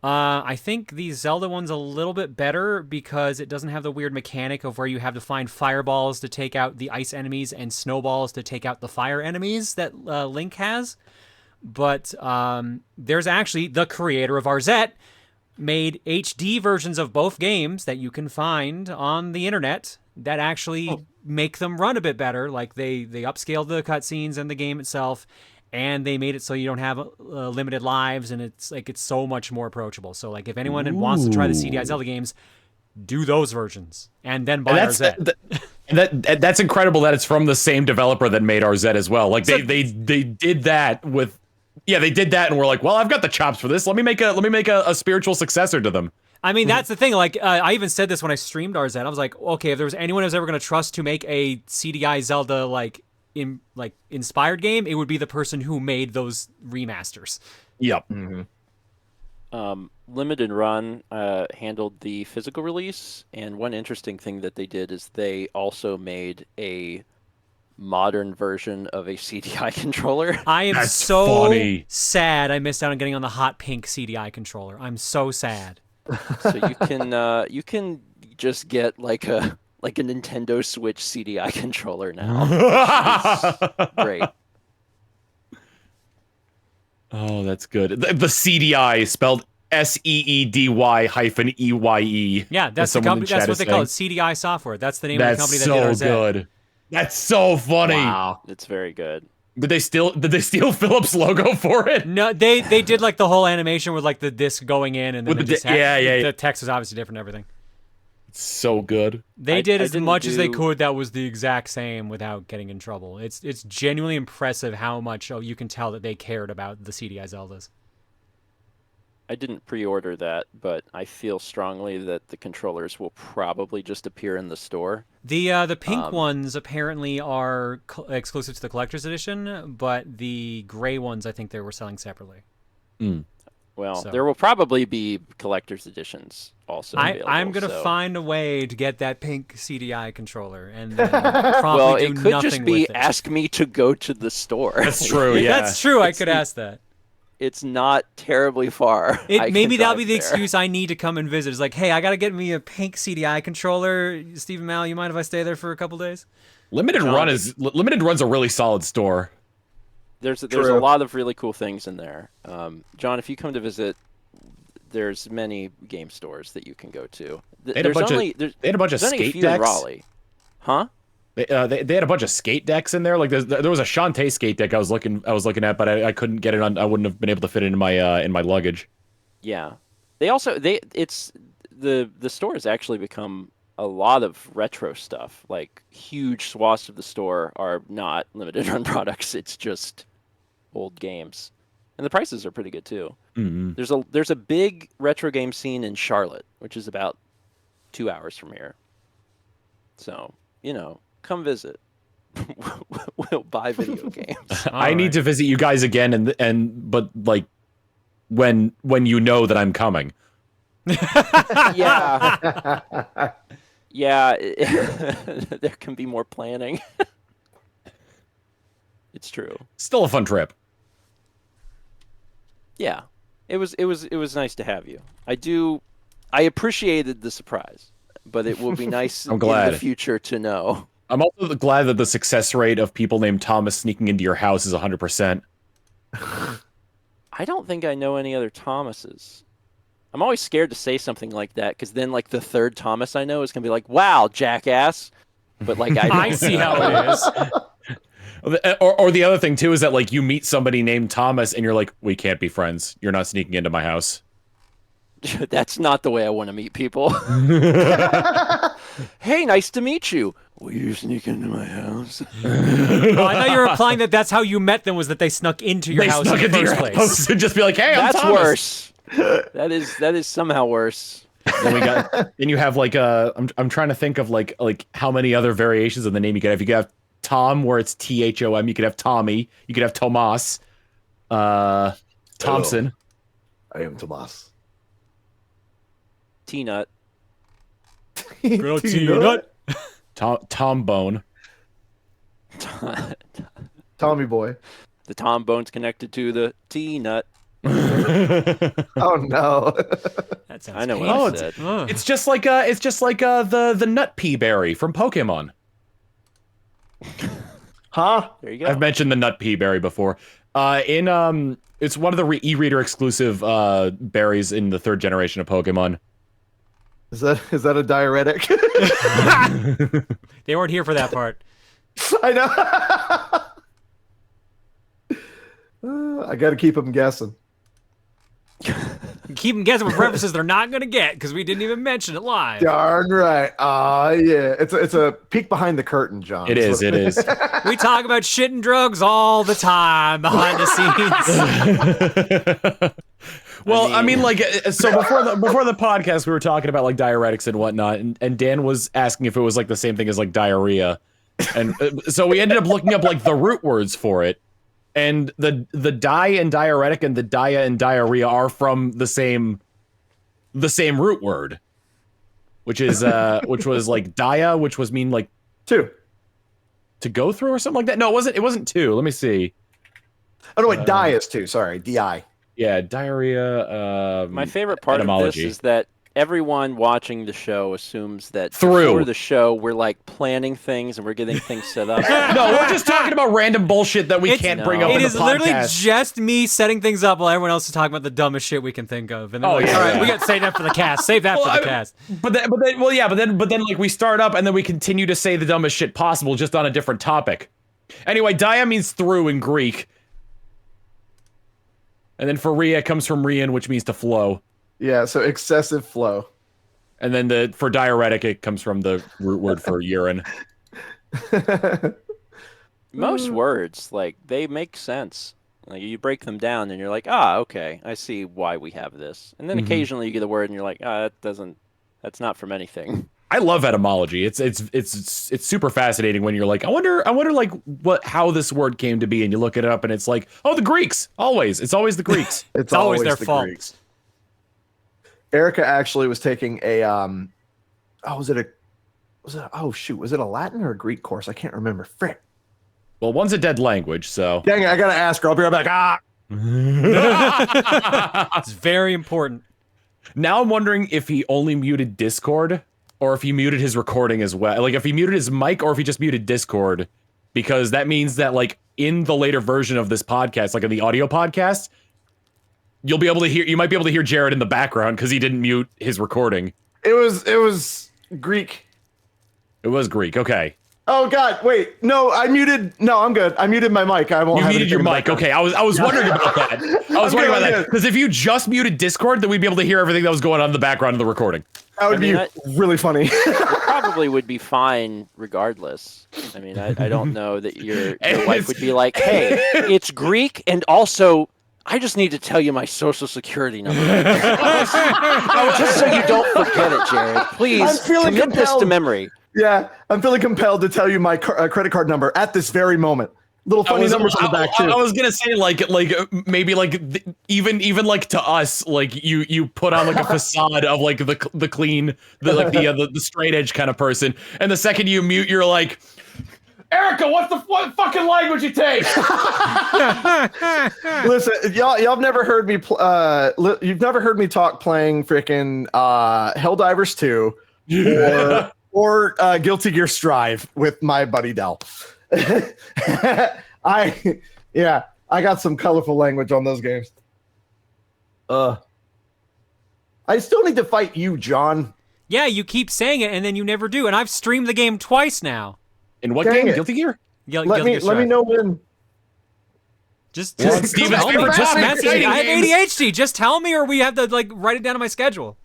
I think the Zelda one's a little bit better because it doesn't have the weird mechanic of where you have to find fireballs to take out the ice enemies and snowballs to take out the fire enemies that Link has. But there's actually the creator of RZ made HD versions of both games that you can find on the internet that actually make them run a bit better. Like they upscaled the cutscenes and the game itself, and they made it so you don't have limited lives, and it's so much more approachable. So like if anyone wants to try the CDI Zelda games, do those versions and then buy RZ. That's incredible that it's from the same developer that made RZ as well. Like they did that with. Yeah, they did that, and we're like, well, I've got the chops for this. Let me make a spiritual successor to them. I mean, that's the thing. Like, I even said this when I streamed RZ. I was like, okay, if there was anyone who's ever going to trust to make a CDI Zelda inspired game, it would be the person who made those remasters. Yep. Limited Run handled the physical release, and one interesting thing that they did is they also made a modern version of a CDI controller. I am so sad I missed out on getting on the hot pink CDI controller. I'm so sad. So you can just get like a Nintendo Switch CDI controller now. Great. Oh, that's good. The CDI spelled SEEDY-EYE. Yeah, that's the company. That's what they call it. CDI Software. That's the name of the company that did RZ. That's so good. That's so funny. Wow. It's very good. Did they steal Philips logo for it? No, they did like the whole animation with like the disc going in, and then the text is obviously different and everything. It's so good. They did as much as they could that was the exact same without getting in trouble. It's genuinely impressive how much you can tell that they cared about the CDI Zeldas. I didn't pre-order that, but I feel strongly that the controllers will probably just appear in the store. The pink ones apparently are exclusive to the collector's edition, but the gray ones I think they were selling separately. Well, there will probably be collector's editions also available. I'm going to find a way to get that pink CDI controller and then probably it could just be ask me to go to the store. That's true, yeah. That's true, I could ask that. It's not terribly far. Maybe that'll be the excuse I need to come and visit. It's like, hey, I got to get me a pink CDI controller. Stephen Mal, you mind if I stay there for a couple days? Limited Run's a really solid store. There's a lot of really cool things in there. John, if you come to visit, there's many game stores that you can go to. They had a bunch of skate decks. Raleigh. Huh? They had a bunch of skate decks in there. Like there was a Shantae skate deck I was looking at, but I couldn't get it on. I wouldn't have been able to fit it in my luggage. Yeah, the store has actually become a lot of retro stuff. Like huge swaths of the store are not limited run products. It's just old games, and the prices are pretty good too. Mm-hmm. There's a big retro game scene in Charlotte, which is about 2 hours from here. So come visit. We'll buy video games. I need to visit you guys again, but like when you know that I'm coming. Yeah. Yeah. There can be more planning. It's true. Still a fun trip. Yeah. It was nice to have you. I appreciated the surprise, but it will be nice in the future to know. I'm also glad that the success rate of people named Thomas sneaking into your house is 100%. I don't think I know any other Thomases. I'm always scared to say something like that because then, like, the third Thomas I know is gonna be like, "Wow, jackass!" But like, I see how it is. Or the other thing too is that like you meet somebody named Thomas and you're like, "We can't be friends. You're not sneaking into my house." That's not the way I want to meet people. Hey, nice to meet you. Will you sneak into my house? Oh, I thought you were implying that that's how you met them, was that they snuck into your house in the first place. To just be like, hey, I'm Thomas. Worse. That is somehow worse. Then you have like I'm trying to think of like how many other variations of the name you could have. You could have Tom, where it's THOM. You could have Tommy. You could have Tomas. Thompson. Hello. I am Tomas. T-Nut. Girl, T-Nut. Tom Bone. Tommy boy. The tom bone's connected to the T-nut. Oh no. That sounds I know what painful. I said. Ugh. It's just like the nut pea berry from Pokemon. Huh? There you go. I've mentioned the nut pea berry before. It's one of the e-reader exclusive berries in the 3rd generation of Pokemon. Is that a diuretic? They weren't here for that part. I know. I got to keep them guessing. Keep them guessing with references they're not going to get because we didn't even mention it live. Darn right. Yeah. It's a peek behind the curtain, John. It is. We talk about shit and drugs all the time behind the scenes. Well, I mean, like, so before the podcast, we were talking about like diuretics and whatnot, and Dan was asking if it was like the same thing as like diarrhea, and so we ended up looking up like the root words for it, and the di and diuretic and the dia and diarrhea are from the same root word, which is which was like dia, which was mean like two to go through or something like that. No, it wasn't two. Let me see. Oh no, wait, di is two. Sorry, di. Yeah, diarrhea. My favorite part etymology. of this is that everyone watching the show assumes that Through. before the show we're like planning things and we're getting things set up. No, we're just talking about random bullshit that we It's- can't bring up no. in It the is literally podcast. just me setting things up while everyone else is talking about the dumbest shit we can think of. And then Oh, we're like, yeah, all right, yeah. we got to save that for the cast. Save that for the cast. But then, like we start up and then we continue to say the dumbest shit possible just on a different topic. Anyway, dia means through in Greek. And then for rhea comes from rhean, which means to flow. Yeah, so excessive flow. And then for diuretic, it comes from the root word for urine. Most words, like, they make sense. Like, you break them down and you're like, okay, I see why we have this. And then occasionally you get a word and you're like, that's not from anything. I love etymology. It's super fascinating when you're like, I wonder like how this word came to be, and you look it up and it's like, oh, the Greeks. It's always the Greeks. It's always their the fault. Greeks. Erica actually was taking a was it a Latin or a Greek course? I can't remember. Frick. Well, one's a dead language, so Dang it, I gotta ask her. I'll be right back. It's very important. now I'm wondering if he only muted Discord or if he muted his recording as well. Like if he muted his mic or if he just muted Discord, because that means that like in the later version of this podcast, like in the audio podcast, you might be able to hear Jared in the background because he didn't mute his recording. It was Greek. It was Greek. Okay. Oh God! Wait, no, I'm good. I muted my mic. I won't. You have muted your anything in the mic. background. Okay, I was wondering about that. I was wondering about that because if you just muted Discord, then we'd be able to hear everything that was going on in the background of the recording. That would be really funny. It probably would be fine regardless. I mean, I don't know that your wife would be like, hey, it's Greek, and also, I just need to tell you my social security number. Just so you don't forget it, Jared. Please commit this to memory. Yeah, I'm feeling compelled to tell you my credit card number at this very moment. Little funny numbers on the back too. I was gonna say maybe even like to us, like you put on like a facade of like the clean, the straight edge kind of person, and the second you mute, you're like, Erica, what fucking language you take? Listen, y'all have never heard me. You've never heard me talk playing freaking Helldivers 2 or Guilty Gear Strive with my buddy Dell. I got some colorful language on those games. I still need to fight you, John. Yeah, you keep saying it and then you never do. And I've streamed the game twice now. In what Dang game? it. Guilty Gear? Let me know when. Just Steven's tell me. favorite Just topic, message me. fighting I have games. ADHD. Just tell me, or we have to like write it down on my schedule.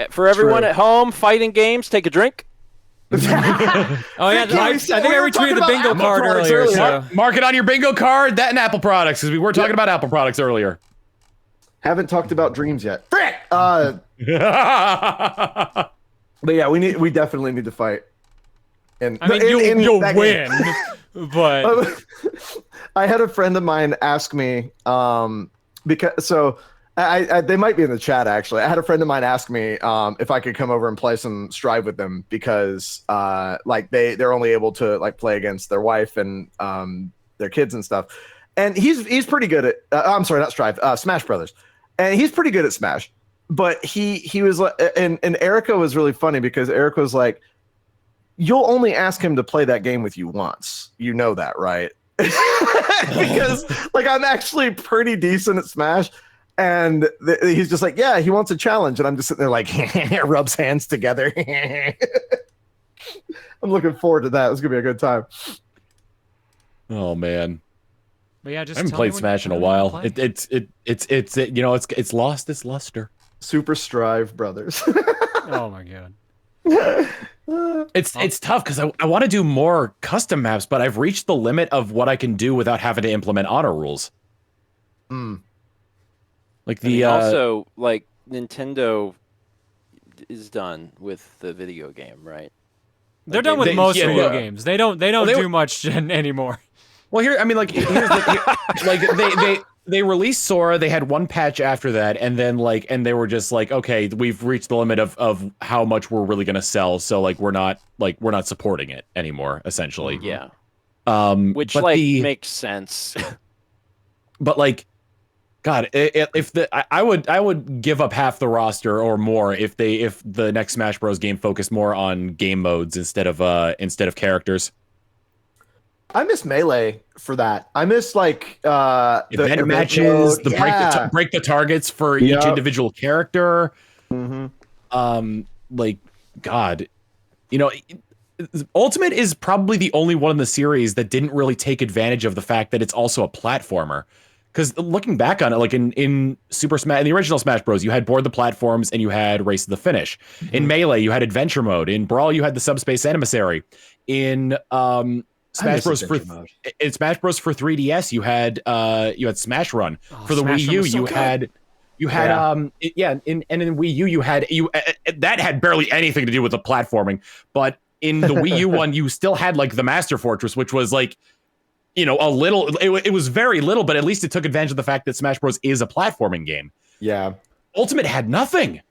For everyone True. at home, fighting games, take a drink. Oh yeah, I think I were talking retweeted the about bingo Apple card products earlier. earlier. So. Mark it on your bingo card. That and Apple products, because we were talking about Apple products earlier. Haven't talked about dreams yet. Frick! But yeah, we definitely need to fight. And I mean, in you'll that win, game. but I had a friend of mine ask me, because they might be in the chat actually. I had a friend of mine ask me if I could come over and play some Strive with them because like they're only able to like play against their wife and their kids and stuff. And he's pretty good at I'm sorry, not Strive, Smash Brothers. And he's pretty good at Smash. But he was like, and Erica was really funny because Erica was like, you'll only ask him to play that game with you once. You know that, right? Because like I'm actually pretty decent at Smash. And he's just like, yeah, he wants a challenge. And I'm just sitting there like, rubs hands together. I'm looking forward to that. It's going to be a good time. Oh, man. But yeah, just I haven't tell played me Smash in a when you wanna while. play. It's lost its luster. Super Strive Brothers. Oh my god. It's tough because I want to do more custom maps, but I've reached the limit of what I can do without having to implement auto rules. Like also, like, Nintendo is done with the video game, right? They're done with they- most yeah, video yeah. games. They don't do much anymore. Well, here, I mean, like, here's the, like they released Sora. They had one patch after that, and then and they were just like, okay, we've reached the limit of how much we're really gonna sell. So we're not supporting it anymore, essentially. Yeah. Which but makes sense. But like, God, I would give up half the roster or more if the next Smash Bros. Game focused more on game modes instead of characters. I miss Melee for that. I miss like the event matches, mode. break the targets for each individual character. Like, God, Ultimate is probably the only one in the series that didn't really take advantage of the fact that it's also a platformer. Because looking back on it, like in Super Smash, in the original Smash Bros, you had Board the Platforms and you had Race to the Finish. In Melee, you had Adventure Mode. In Brawl, you had the Subspace Emissary. In Smash Bros for 3DS, you had Smash Run. For the Smash Wii Run U, was so you good. had in Wii U you had that had barely anything to do with the platforming, but in the Wii U one you still had like the Master Fortress, which was like a little, it was very little, but at least it took advantage of the fact that Smash Bros is a platforming game. Yeah. Ultimate had nothing.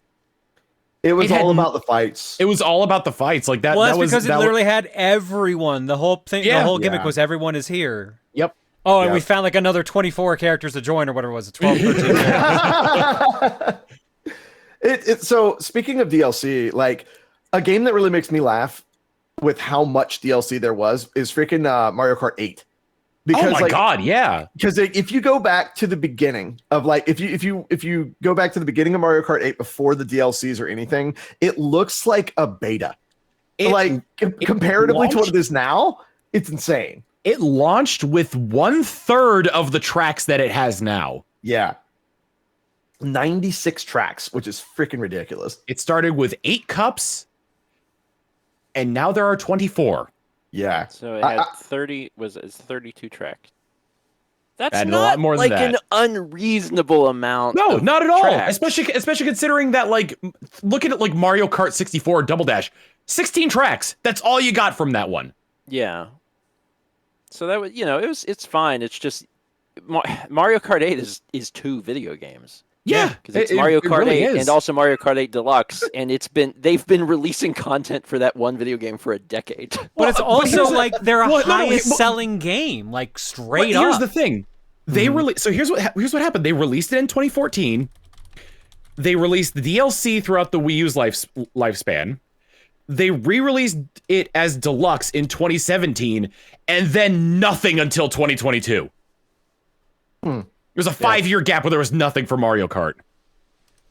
It was all about the fights. It was all about the fights. Like that. Well, that's that was, because it that literally had everyone. The whole thing, the whole gimmick Yeah. was everyone is here. Yep. Oh, and we Yep. found like another 24 characters to join or whatever it was, 12, 13. So speaking of DLC, like a game that really makes me laugh with how much DLC there was is freaking Mario Kart 8. Oh my God, yeah. Because if you go back to the beginning of like if you go back to the beginning of Mario Kart 8 before the DLCs or anything, it looks like a beta. Comparatively to what it is now, it's insane. It launched with 1/3 of the tracks that it has now. Yeah. 96 tracks, which is freaking ridiculous. It started with 8 cups, and now there are 24. Yeah. So it had 32 tracks. That's Added a not lot more than like that. an unreasonable amount. No, of not at all. tracks. Especially considering that, like, looking at like Mario Kart 64 Double Dash, 16 tracks. That's all you got from that one. Yeah. So that was, it's fine. It's just Mario Kart 8 is 2 video games. Yeah, Because it's Mario Kart really 8 is. and also Mario Kart 8 Deluxe, and they've been releasing content for that one video game for a decade. But it's also like their Well, no, highest selling game, like straight up. Here's the thing. They So here's what happened. They released it in 2014. They released the DLC throughout the Wii U's lifespan. They re-released it as Deluxe in 2017, and then nothing until 2022. There's a 5-year gap where there was nothing for Mario Kart.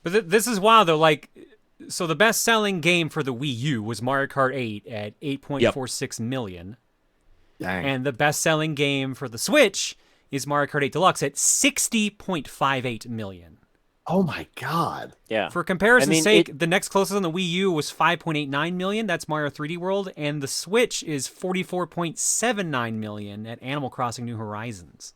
But this is wild though. Like, so the best selling game for the Wii U was Mario Kart 8 at 8.46 million. Dang. And the best selling game for the Switch is Mario Kart 8 Deluxe at 60.58 million. Oh my God. Yeah. For comparison's I mean, sake, the next closest on the Wii U was 5.89 million. That's Mario 3D World. And the Switch is 44.79 million at Animal Crossing New Horizons.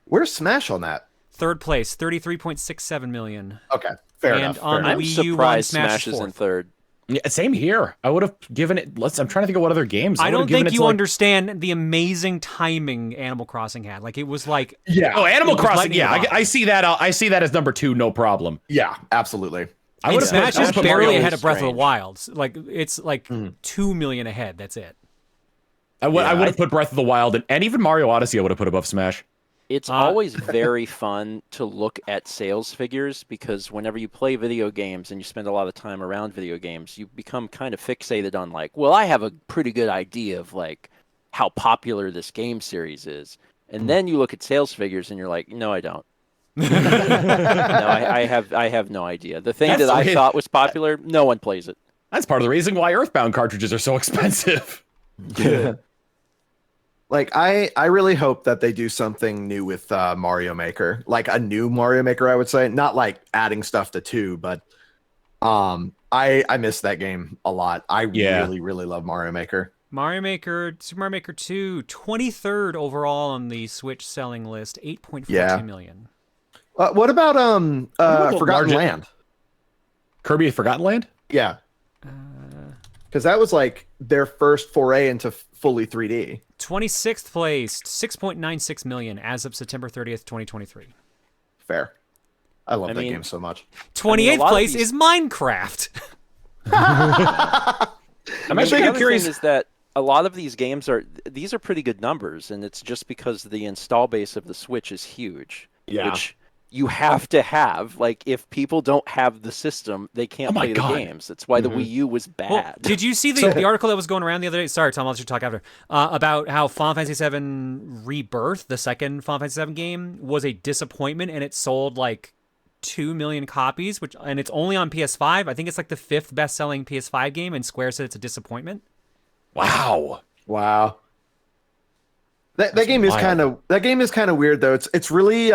Where's Smash on that? Third place, 33.67 million. Okay. Fair And enough. on fair the enough. I'm Wii U surprised won Smash Smash is in fourth. third. Yeah, same here. I would have given it. I'm trying to think of what other games. I would've don't given think it you to, like- understand the amazing timing Animal Crossing had. Like, it was like... Yeah. Oh, Animal It was Crossing. lightning Yeah, in a I see that. I see that as number 2. No problem. Yeah, absolutely. I And would have Smash is put barely Mario ahead of Breath of the strange. Wild. Like, it's like 2 million ahead. That's it. I would have put Breath of the Wild and even Mario Odyssey I would have put above Smash. It's always very fun to look at sales figures because whenever you play video games and you spend a lot of time around video games, you become kind of fixated on like, well, I have a pretty good idea of like how popular this game series is. And then you look at sales figures and you're like, no, I don't. No, I have no idea. The thing that I thought was popular, no one plays it. That's part of the reason why Earthbound cartridges are so expensive. Yeah. Like I really hope that they do something new with Mario Maker, like a new Mario Maker. I would say not like adding stuff to 2, but I miss that game a lot. I really love Mario Maker. Super Mario Maker 2, 23rd overall on the Switch selling list, 8.42 million. What about Forgotten Land? Kirby Forgotten Land? Yeah. Because that was like their first foray into fully 3D. 26th place, 6.96 million as of September 30th, 2023. Fair. I love that game so much. 28th place is Minecraft. I'm actually curious is that a lot of these games are pretty good numbers, and it's just because the install base of the Switch is huge. Yeah. Which you have to have. Like, if people don't have the system, they can't play the games. That's why the Wii U was bad. Well, did you see the article that was going around the other day? Sorry, Tom, I'll let you talk after. About how Final Fantasy VII Rebirth, the second Final Fantasy VII game, was a disappointment, and it sold like 2 million copies, and it's only on PS5. I think it's like the 5th best-selling PS5 game, and Square said it's a disappointment. Wow. That game is kind of weird though. It's really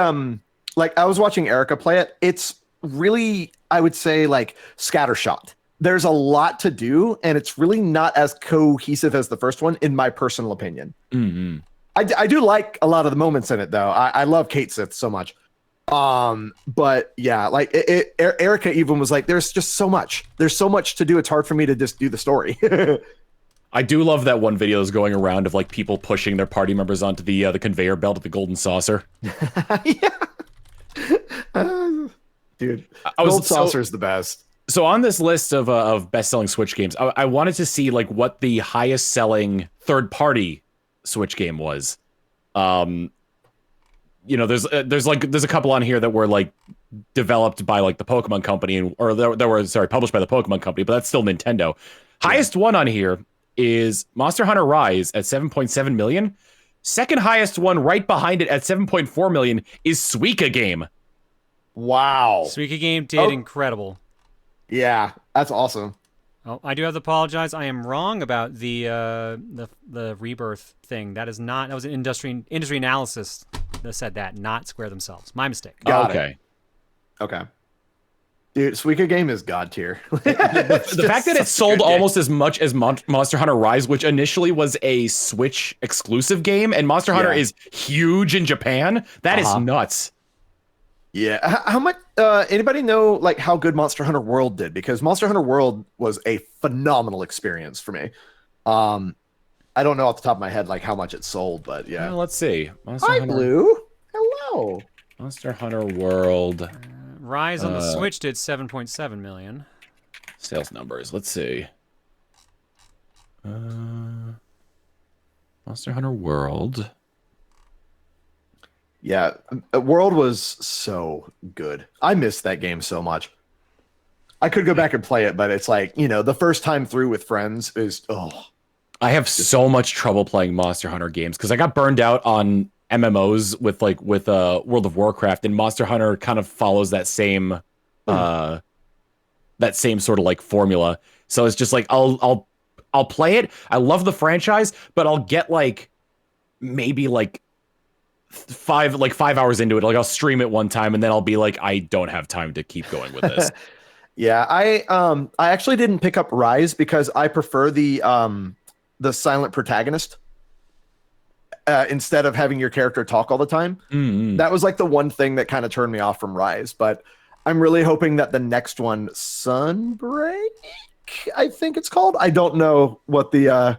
like I was watching Erica play it. It's really, I would say, like scattershot. There's a lot to do, and it's really not as cohesive as the first one, in my personal opinion. Mm-hmm. I do like a lot of the moments in it though. I love Kate Sith so much. But yeah, like Erica even was like, there's just so much. There's so much to do. It's hard for me to just do the story. I do love that one video that's going around of like people pushing their party members onto the conveyor belt at the Golden Saucer. Yeah. Dude, Gold Saucer is the best. So on this list of best-selling Switch games, I wanted to see like what the highest-selling third-party Switch game was. You know, there's a couple on here that were like developed by like the Pokemon Company, or that were published by the Pokemon Company, but that's still Nintendo. Highest one on here is Monster Hunter Rise at 7.7 million. Second highest one right behind it at 7.4 million is Suika Game. Wow. Suika Game did incredible. Yeah, that's awesome. Oh, I do have to apologize. I am wrong about the Rebirth thing. That was an industry analysis that said that, not Square themselves. My mistake. Okay. Dude, Suika Game is god tier. The fact that it sold almost as much as Monster Hunter Rise, which initially was a Switch exclusive game, and Monster Hunter is huge in Japan, that is nuts. Yeah. How much? Anybody know like how good Monster Hunter World did? Because Monster Hunter World was a phenomenal experience for me. I don't know off the top of my head like how much it sold, but yeah. Well, let's see. Hi, Blue. Hello. Monster Hunter World. Rise on the Switch did 7.7 million. Sales numbers. Let's see. Monster Hunter World. Yeah, World was so good. I missed that game so much. I could go back and play it, but it's like, you know, the first time through with friends is, I have so much trouble playing Monster Hunter games because I got burned out on MMOs with World of Warcraft, and Monster Hunter kind of follows that same sort of like formula. So it's just like I'll play it. I love the franchise, but I'll get like maybe like 5 hours into it. Like I'll stream it one time and then I'll be like, I don't have time to keep going with this. Yeah, I actually didn't pick up Rise because I prefer the silent protagonist instead of having your character talk all the time. Mm-hmm. That was like the one thing that kind of turned me off from Rise. But I'm really hoping that the next one, Sunbreak, I think it's called. I don't know what the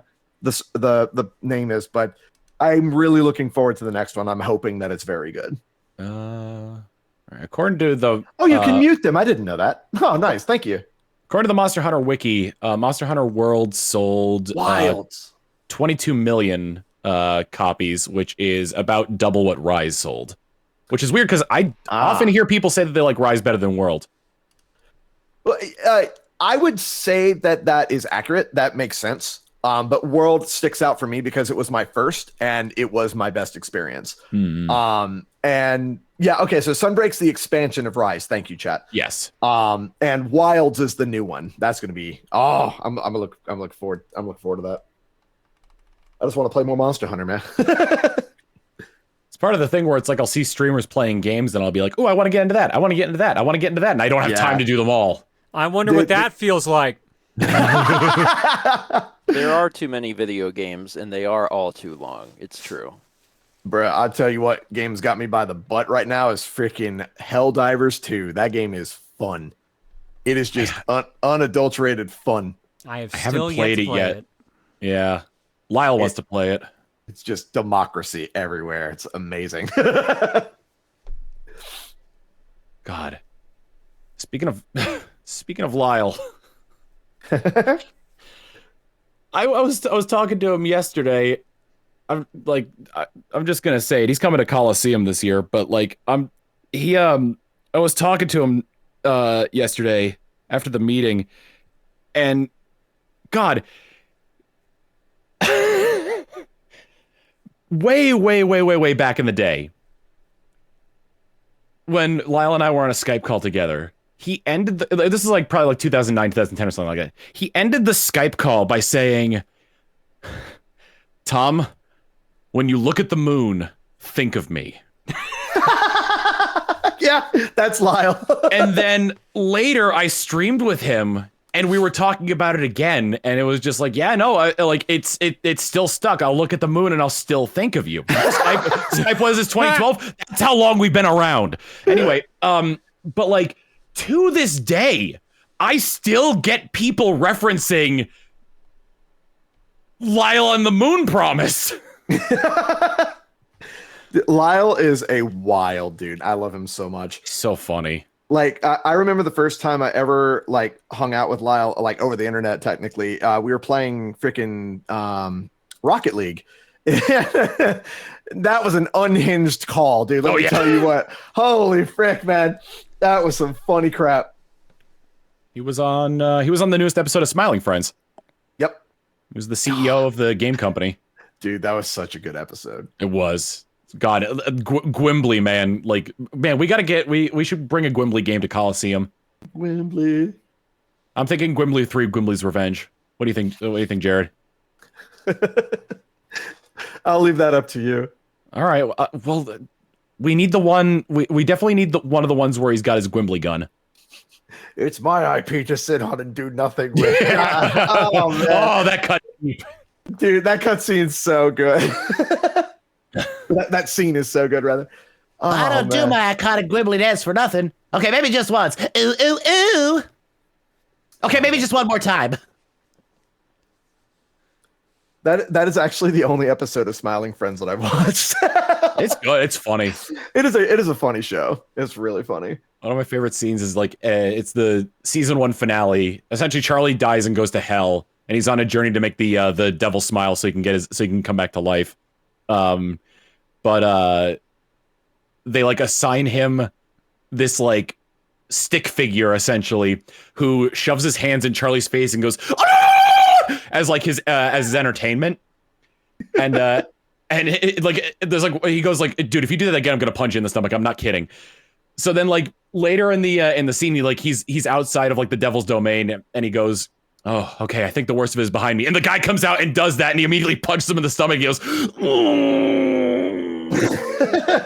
name is, but I'm really looking forward to the next one. I'm hoping that it's very good. According to the you can mute them. I didn't know that. Oh, nice. Thank you. According to the Monster Hunter wiki, Monster Hunter World sold 22 million copies, which is about double what Rise sold. Which is weird because I often hear people say that they like Rise better than World. Well, I would say that is accurate. That makes sense. But World sticks out for me because it was my first and it was my best experience. And yeah, okay. So Sunbreak's the expansion of Rise. Thank you, chat. Yes. And Wilds is the new one. That's gonna be. I'm looking forward to that. I just want to play more Monster Hunter, man. It's part of the thing where it's like I'll see streamers playing games and I'll be like, oh, I want to get into that. I want to get into that. I want to get into that. And I don't have time to do them all. I wonder what that feels like. There are too many video games, and they are all too long. It's true. Bruh, I'll tell you what game's got me by the butt right now is freaking Helldivers 2. That game is fun. It is just unadulterated fun. I haven't played it yet. Yeah. Lyle wants to play it. It's just democracy everywhere. It's amazing. God. Speaking of Lyle. I was talking to him yesterday. I'm just gonna say it. He's coming to Coliseum this year, but like I was talking to him yesterday after the meeting, and God, way back in the day, when Lyle and I were on a Skype call together, he ended this is like probably like 2009, 2010 or something like that. He ended the Skype call by saying, Tom, when you look at the moon, think of me. Yeah, that's Lyle. And then later I streamed with him and we were talking about it again, and it was just like, yeah, no, it's still stuck. I'll look at the moon and I'll still think of you. Skype was this 2012. That's how long we've been around. Anyway, but like to this day, I still get people referencing Lyle and the Moon Promise. Lyle is a wild dude. I love him so much. So funny. Like I remember the first time I ever like hung out with Lyle, like over the internet. Technically, we were playing freaking Rocket League. That was an unhinged call, dude. Let me tell you what. Holy frick, man, that was some funny crap. He was on the newest episode of Smiling Friends. Yep. He was the CEO of the game company. Dude, that was such a good episode. It was. God, Gwimbly, man. Like, man, we should bring a Gwimbly game to Coliseum. Gwimbly. I'm thinking Gwimbly 3, Gwimbly's Revenge. What do you think? What do you think, Jared? I'll leave that up to you. All right. Well, we need the one. We definitely need one of the ones where he's got his Gwimbly gun. It's my IP to sit on and do nothing with. Oh, man. Oh, that cut. Dude, that cutscene's so good. that scene is so good, rather. Oh, I don't do my iconic Gwimbly dance for nothing. Okay, maybe just once. Ooh, ooh, ooh. Okay, maybe just one more time. That is actually the only episode of Smiling Friends that I've watched. It's good. It's funny. It is a funny show. It's really funny. One of my favorite scenes is like it's the season 1 finale. Essentially, Charlie dies and goes to hell, and he's on a journey to make the devil smile so he can come back to life. But they like assign him this like stick figure essentially who shoves his hands in Charlie's face and goes as like his entertainment. And there's like he goes like, dude, if you do that again, I'm gonna punch you in the stomach. I'm not kidding. So then like later in the scene, he's outside of like the devil's domain and he goes, oh, okay, I think the worst of it is behind me. And the guy comes out and does that, and he immediately punches him in the stomach. He goes,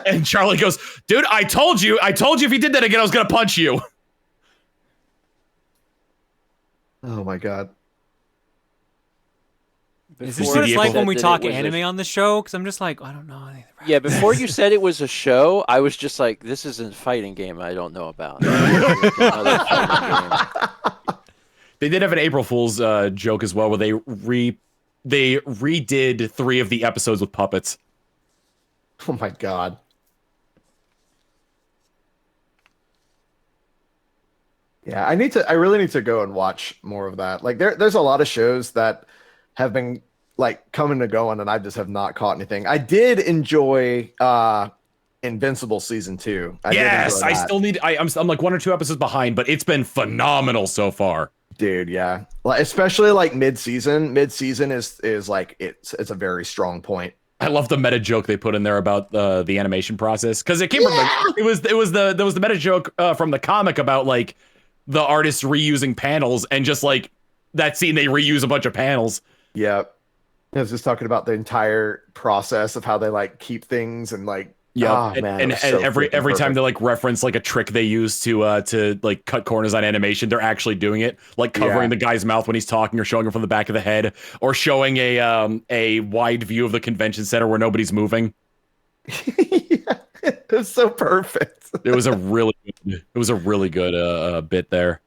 and Charlie goes, dude, I told you if you did that again, I was gonna punch you. Oh my god. Is this what it's like when we talk anime on the show? Because I'm just like, I don't know. Yeah, before you said it was a show, I was just like, this is a fighting game I don't know about. They did have an April Fool's joke as well, where they redid 3 of the episodes with puppets. Oh my god. Yeah, I really need to go and watch more of that. Like there's a lot of shows that have been like coming to going, and I just have not caught anything. I did enjoy Invincible season 2. Yes, I still need. I'm like 1 or 2 episodes behind, but it's been phenomenal so far. Dude, yeah. Like, especially like mid-season. Mid-season is like it's a very strong point. I love the meta joke they put in there about the animation process, because it came from it was the meta joke from the comic about like the artists reusing panels, and just like that scene they reuse a bunch of panels. Yep. I was just talking about the entire process of how they like keep things and like Yeah, man, and it was so every freaking time they perfect. like reference like a trick they use to like cut corners on animation, they're actually doing it, like covering Yeah. the guy's mouth when he's talking, or showing him from the back of the head, or showing a wide view of the convention center where nobody's moving. Yeah, it was so perfect. It was a really good bit there.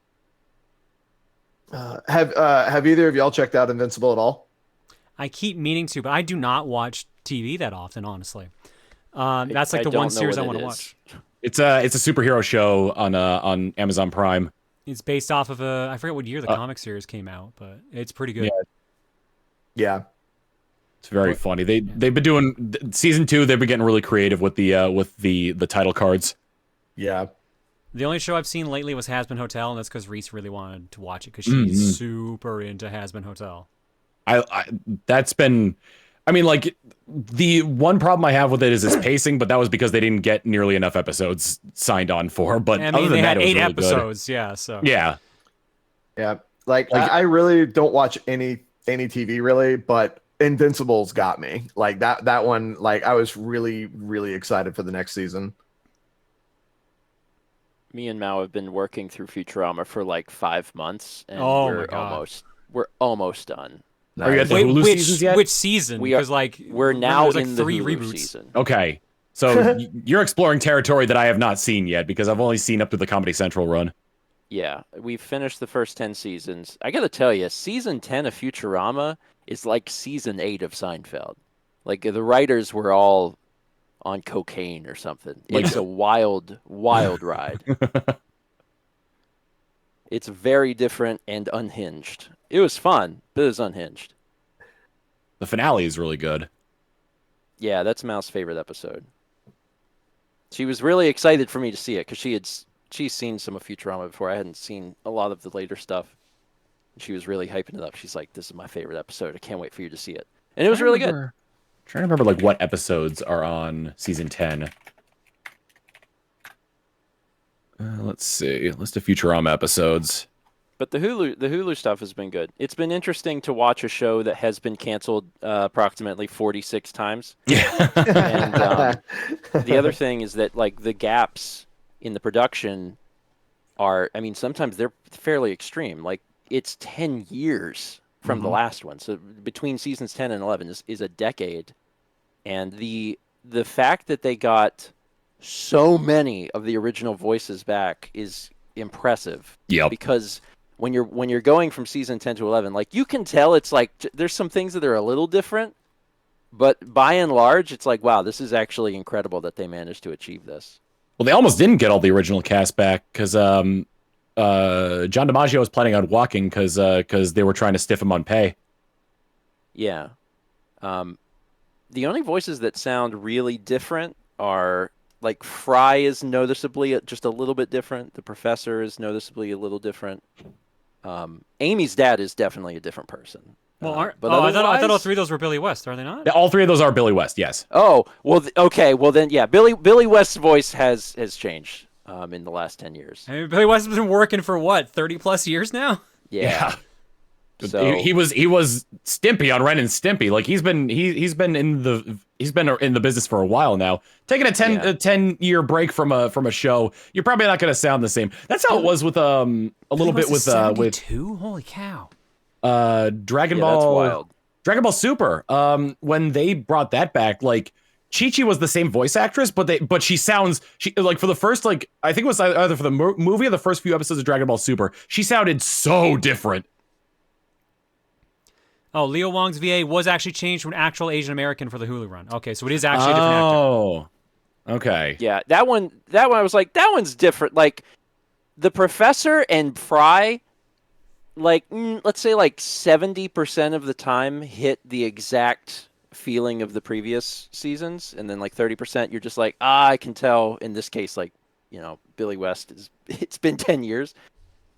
Have either of y'all checked out Invincible at all? I keep meaning to, but I do not watch TV that often, honestly. That's like I the don't one know series I what want it to is. watch. It's a superhero show on Amazon Prime. It's based off of I forget what year the comic series came out, but it's pretty good. Yeah. It's very funny. They've been doing season 2. They've been getting really creative with the title cards. Yeah. The only show I've seen lately was Has Been Hotel, and that's because Reese really wanted to watch it because she's super into Has Been Hotel. That's been, I mean, like, the one problem I have with it is its pacing, but that was because they didn't get nearly enough episodes signed on for. But I other mean, than they that, had it was 8 really good. episodes, yeah. So Yeah. Yeah. Like I really don't watch any TV really, but Invincible's got me. Like that one, like I was really, really excited for the next season. Me and Mao have been working through Futurama for like 5 months, and Oh my we're God. almost done. Are you at the Wait, Hulu seasons yet? which season? We are- Because like We're remember, now there's, like in the 3 Hulu reboots. season. Okay. So you're exploring territory that I have not seen yet, because I've only seen up to the Comedy Central run. Yeah, we've finished the first 10 seasons. I gotta tell you, season 10 of Futurama is like season 8 of Seinfeld. Like the writers were all on cocaine or something. It's a wild, wild ride. It's very different and unhinged. It was fun, but it was unhinged. The finale is really good. Yeah, that's Mal's favorite episode. She was really excited for me to see it because she's seen some of Futurama before. I hadn't seen a lot of the later stuff. She was really hyping it up. She's like, "This is my favorite episode. I can't wait for you to see it." And it was really good. Trying to remember like what episodes are on season 10. Let's see. List of Futurama episodes. But the Hulu stuff has been good. It's been interesting to watch a show that has been canceled approximately 46 times. Yeah. And the other thing is that like the gaps in the production are, I mean, sometimes they're fairly extreme. Like it's 10 years from the last one. So between seasons 10 and 11 is a decade. And the fact that they got so many of the original voices back is impressive. Yep. Because when you're going from season 10 to 11, like you can tell it's like there's some things that are a little different, but by and large it's like, wow, this is actually incredible that they managed to achieve this. Well, they almost didn't get all the original cast back because John DiMaggio was planning on walking because they were trying to stiff him on pay. Yeah. The only voices that sound really different are like Fry is noticeably just a little bit different. The professor is noticeably a little different. Amy's dad is definitely a different person. Well, I I thought all 3 of those were Billy West. Are they not? All 3 of those are Billy West. Yes. Oh well, okay. Well then, yeah. Billy West's voice has changed in the last 10 years. I mean, Billy West has been working for what 30+ years now. Yeah. So He was Stimpy on Ren and Stimpy. Like he's been in the business for a while now. Taking a 10-year break from a show, you're probably not going to sound the same. That's how it was with a little bit with 72? Holy cow. Dragon yeah, that's Ball wild. Dragon Ball Super. When they brought that back, like Chi-Chi was the same voice actress, but she like for the first, like I think it was either for the movie or the first few episodes of Dragon Ball Super, she sounded so different. Oh, Leo Wong's VA was actually changed to an actual Asian American for the Hulu run. Okay, so it is actually a different actor. Oh, okay. Yeah, that one I was like, that one's different. Like the professor and Fry, like let's say like 70% of the time hit the exact feeling of the previous seasons, and then like 30% you're just like, I can tell in this case, like, you know, Billy West it's been 10 years.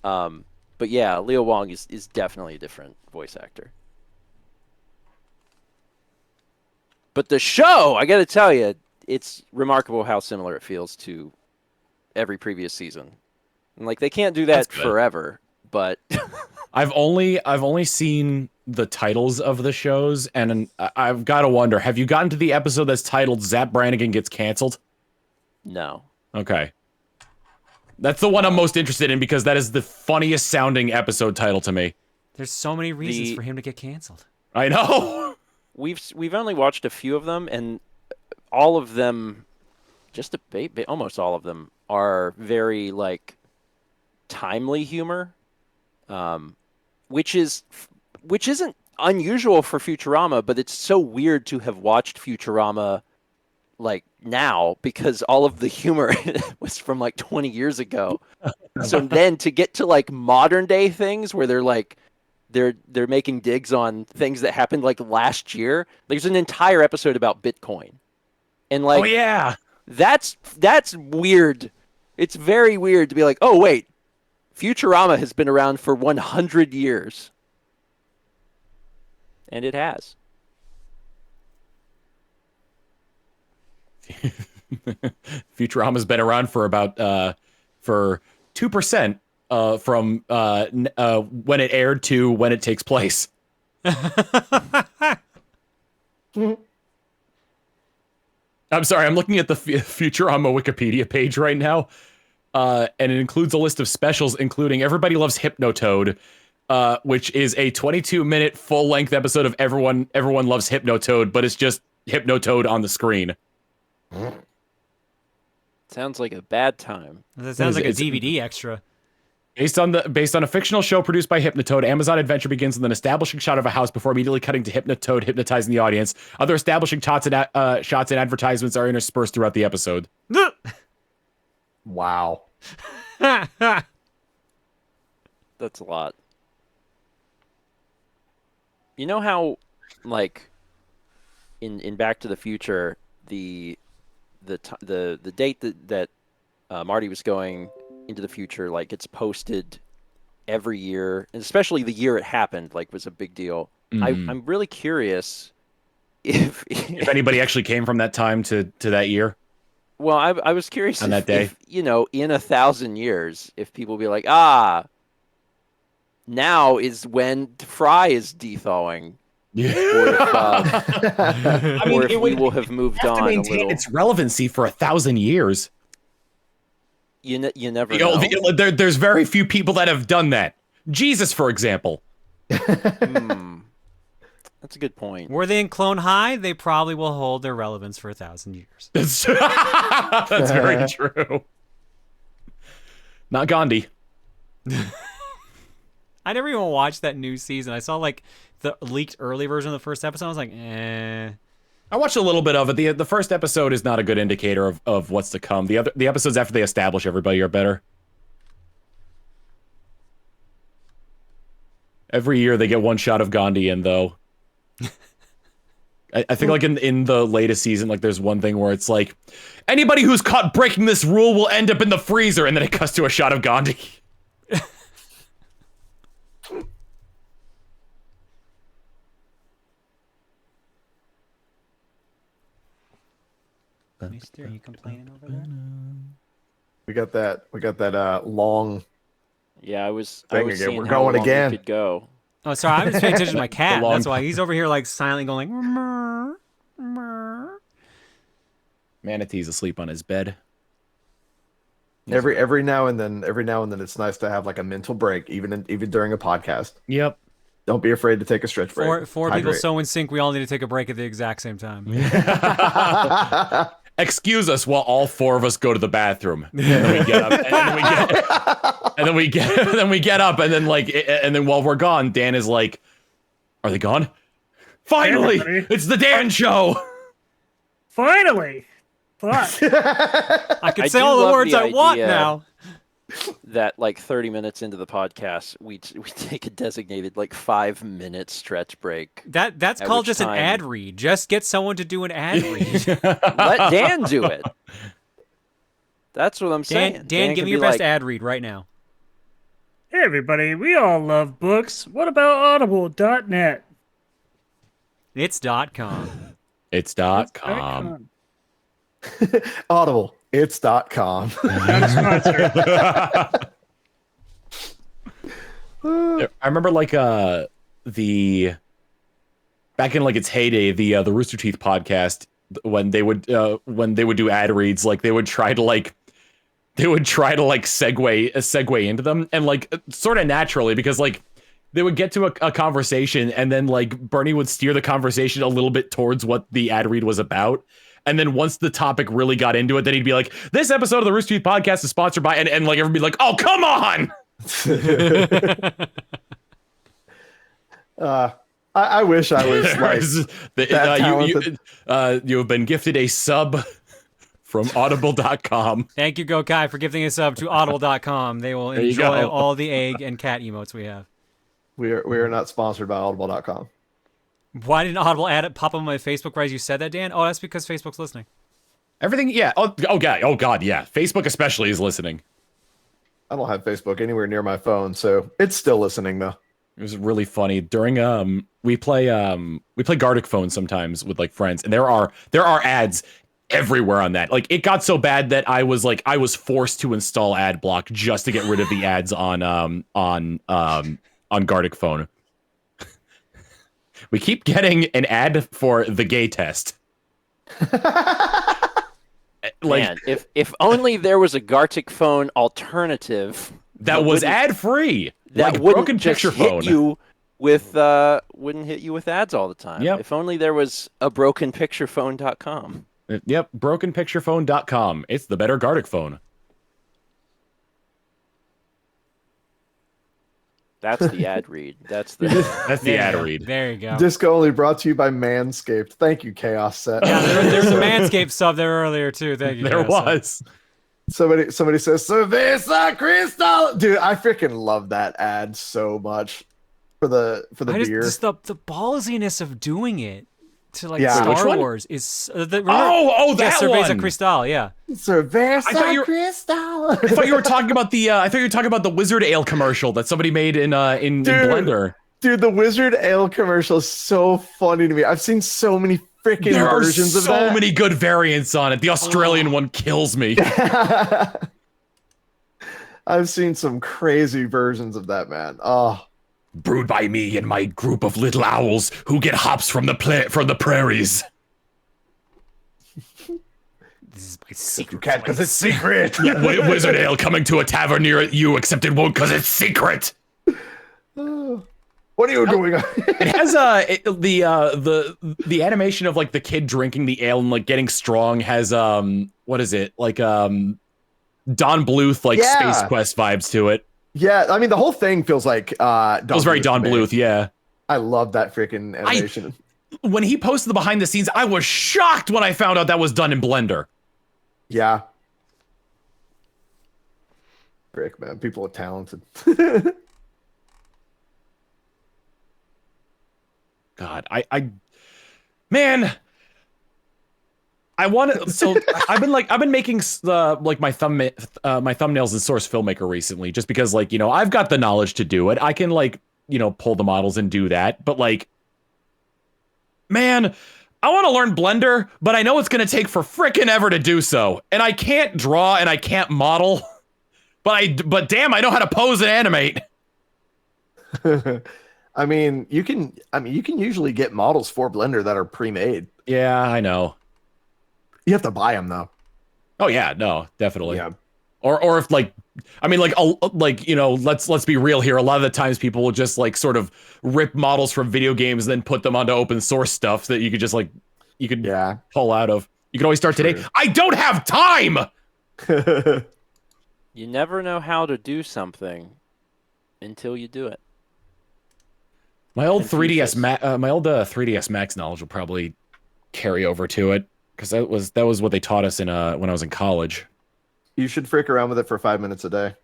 But yeah, Leo Wong is definitely a different voice actor. But the show, I got to tell you, it's remarkable how similar it feels to every previous season. And like they can't do that forever, but I've only seen the titles of the shows, and I've got to wonder, have you gotten to the episode that's titled Zap Brannigan Gets Canceled? No. Okay. That's the one I'm most interested in because that is the funniest sounding episode title to me. There's so many reasons for him to get canceled. I know. We've only watched a few of them, and all of them, almost all of them, are very like timely humor, which isn't unusual for Futurama, but it's so weird to have watched Futurama like now because all of the humor was from like 20 years ago. So then to get to like modern day things where they're like they're making digs on things that happened like last year. There's an entire episode about Bitcoin. And like, oh yeah, that's weird. It's very weird to be like, oh wait, Futurama has been around for 100 years. And it has. Futurama's been around for about for 2% from when it aired to when it takes place. I'm sorry, I'm looking at the Futurama Wikipedia page right now, and it includes a list of specials, including Everybody Loves Hypnotoad, which is a 22-minute full-length episode of Everyone Loves Hypnotoad, but it's just Hypnotoad on the screen. Sounds like a bad time. That sounds like a DVD extra. Based on a fictional show produced by Hypnotoad, Amazon Adventure begins with an establishing shot of a house before immediately cutting to Hypnotoad hypnotizing the audience. Other establishing shots and advertisements are interspersed throughout the episode. Wow. That's a lot. You know how, like, in Back to the Future, the date that Marty was going into the future, like, it's posted every year, and especially the year it happened, like, was a big deal. Mm-hmm. I'm really curious if anybody actually came from that time to that year. Well, I was curious on that day. If, you know, in 1,000 years, if people be like, now is when Fry is de-thawing. Yeah. Or if we will have moved on. To maintain its relevancy for 1,000 years. You never know. There's very few people that have done that. Jesus, for example. That's a good point. Were they in Clone High? They probably will hold their relevance for 1,000 years. That's very true. Not Gandhi. I never even watched that new season. I saw like the leaked early version of the first episode. I was like, eh. I watched a little bit of it. The first episode is not a good indicator of what's to come. The episodes after they establish everybody are better. Every year they get one shot of Gandhi in, though. I think like in the latest season, like there's one thing where it's like, anybody who's caught breaking this rule will end up in the freezer, and then it cuts to a shot of Gandhi. Mister, are you complaining over there? We got that long. Yeah, I was again. seeing We're how going long again. we could go. Oh, sorry, I'm just paying attention to my cat. long That's why he's over here like silently going like. Murr, murr. Manatee's asleep on his bed. Every now and then, it's nice to have like a mental break, even during a podcast. Yep. Don't be afraid to take a stretch break. Four people so in sync, we all need to take a break at the exact same time. Excuse us while all four of us go to the bathroom. And then we get up, and then we get up, and then and then while we're gone, Dan is like, "Are they gone? Finally, it's the Dan show. Finally, fuck. I can say all the words I want now. that like 30 minutes into the podcast, we take a designated like 5-minute stretch break. That's At called which just an time- ad read. Just get someone to do an ad read. Let Dan do it. That's what I'm saying. Dan, give can me your be best like, ad read right now. Hey everybody, we all love books. What about Audible.net? It's .com. It's .com. Audible. It's.com. Not sponsored. I remember like the back in like its heyday, the Rooster Teeth podcast, when they would do ad reads, like they would try to segue into them, and like sort of naturally, because like they would get to a conversation, and then like Bernie would steer the conversation a little bit towards what the ad read was about. And then once the topic really got into it, then he'd be like, this episode of the Rooster Teeth podcast is sponsored by, and like everybody like, oh, come on. I wish I was like that talented. You have been gifted a sub from audible.com. Thank you, Gokai, for gifting us up to audible.com. They will you enjoy go. all the egg and cat emotes we have. We are not sponsored by audible.com. Why didn't Audible ad it pop up on my Facebook right as you said that, Dan? Oh, that's because Facebook's listening. Everything, yeah. Oh God, yeah. Facebook especially is listening. I don't have Facebook anywhere near my phone, so it's still listening though. It was really funny during we play Gartic Phone sometimes with like friends, and there are ads everywhere on that. Like it got so bad that I was forced to install ad block just to get rid of the ads on Gartic Phone. We keep getting an ad for the gay test. Like, man, if only there was a Gartic phone alternative that was ad free. that Like wouldn't broken just picture hit phone. you with wouldn't hit you with ads all the time. Yep. If only there was a brokenpicturephone.com. Yep, brokenpicturephone.com. It's the better Gartic phone. That's the ad read. That's the That's the There ad you go. read. There you go. Disco only brought to you by Manscaped. Thank you, Chaos Set. Yeah, there's a Manscaped sub there earlier too. Thank you. There Chaos Set. was. Somebody says Cerveza Cristal. Dude, I freaking love that ad so much for the beer. Just the ballsiness of doing it to like Yeah. Which Star one? Wars is that Oh, that Cerveza one. Cristal, yeah. Cerveza I thought you were- Cristal. I thought you were talking about the Wizard Ale commercial that somebody made in Blender. Dude, the Wizard Ale commercial is so funny to me. I've seen so many freaking There are versions of so that. many good variants on it. The Australian one kills me. I've seen some crazy versions of that, man. Oh, Brewed by me and my group of little owls who get hops from the prairies. This is my secret. you can't because it's secret. Wizard Ale coming to a tavern near you, except it won't because it's secret. What are you doing? It has the animation of like the kid drinking the ale and like getting strong has what is it, like Don Bluth like Yeah. Space Quest vibes to it. Yeah, I mean the whole thing feels like It was very Don Bluth, yeah. I love that freaking animation. When he posted the behind the scenes, I was shocked when I found out that was done in Blender. Yeah. Frick, man, people are talented. God, man, I want to. So I've been making like my thumbnails in Source Filmmaker recently, just because like I've got the knowledge to do it. I can like pull the models and do that, but like, man, I want to learn Blender, but I know it's gonna take for frickin' ever to do so, and I can't draw and I can't model, but damn, I know how to pose and animate. I mean, you can usually get models for Blender that are pre-made. Yeah, I know. You have to buy them though. Oh yeah, no, definitely. Yeah. Or if like, I mean, like let's be real here. A lot of the times people will just like sort of rip models from video games and then put them onto open source stuff that you could just pull out of. You can always start today. True. I don't have time. You never know how to do something until you do it. My old Confucius. 3ds Max knowledge will probably carry over to it, because that was what they taught us in when I was in college. You should frick around with it for 5 minutes a day.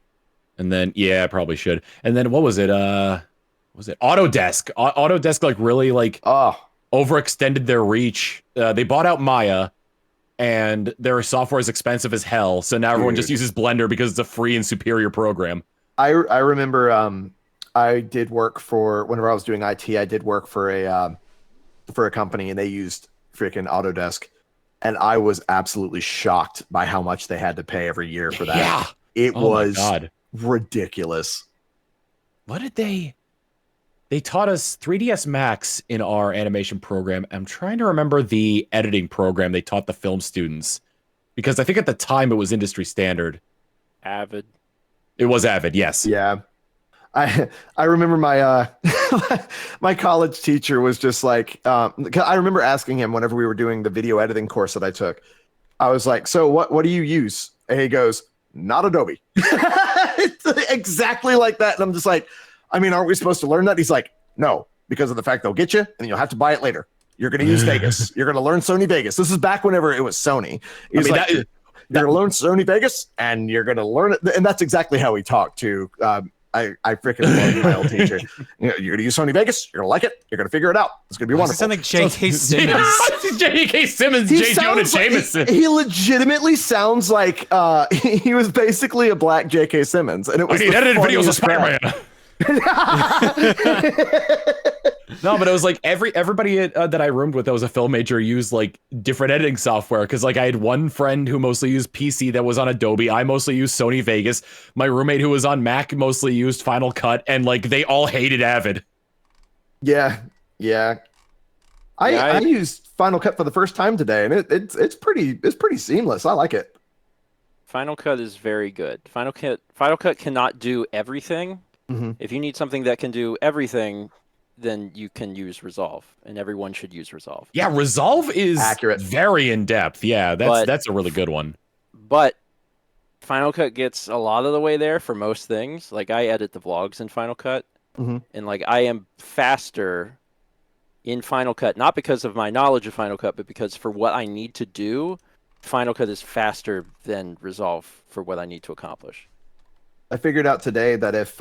And then I probably should. And then what was it? Was it Autodesk? Autodesk like really like overextended their reach. They bought out Maya, and their software is expensive as hell. So now everyone just uses Blender because it's a free and superior program. I remember I did work for, whenever I was doing IT, I did work for a company, and they used freaking Autodesk, and I was absolutely shocked by how much they had to pay every year for that. Yeah, it was ridiculous. What did they taught us 3ds Max in our animation program. I'm trying to remember the editing program they taught the film students, because I think at the time it was industry standard. Avid. It was Avid, yes. Yeah. I remember my my college teacher was just like, I remember asking him whenever we were doing the video editing course that I took, I was like, so what do you use? And he goes, not Adobe. It's exactly like that. And I'm just like, I mean, aren't we supposed to learn that? He's like, no, because of the fact they'll get you and you'll have to buy it later. You're going to use Vegas. You're going to learn Sony Vegas. This is back whenever it was Sony. He's like, you're going to learn Sony Vegas and you're going to learn it. And that's exactly how we talk to, I freaking love my old teacher. You're going to use Sony Vegas. You're going to like it. You're going to figure it out. It's going to be wonderful. Sound like J.K. Simmons. J.K. Simmons, J. Jonah Jameson. He legitimately sounds like he was basically a black J.K. Simmons, and it was. I need edited videos of Spider-Man. No, but it was like everybody that I roomed with that was a film major used like different editing software, because like I had one friend who mostly used PC that was on Adobe. I mostly used Sony Vegas. My roommate who was on Mac mostly used Final Cut, and like they all hated Avid. Yeah. I used Final Cut for the first time today, and it's pretty seamless. I like it. Final Cut is very good. Final Cut cannot do everything. Mm-hmm. If you need something that can do everything, then you can use Resolve, and everyone should use Resolve. Yeah, Resolve is accurate, very in depth. Yeah, that's a really good one. But Final Cut gets a lot of the way there for most things. Like I edit the vlogs in Final Cut, and like I am faster in Final Cut, not because of my knowledge of Final Cut, but because for what I need to do, Final Cut is faster than Resolve for what I need to accomplish. I figured out today that if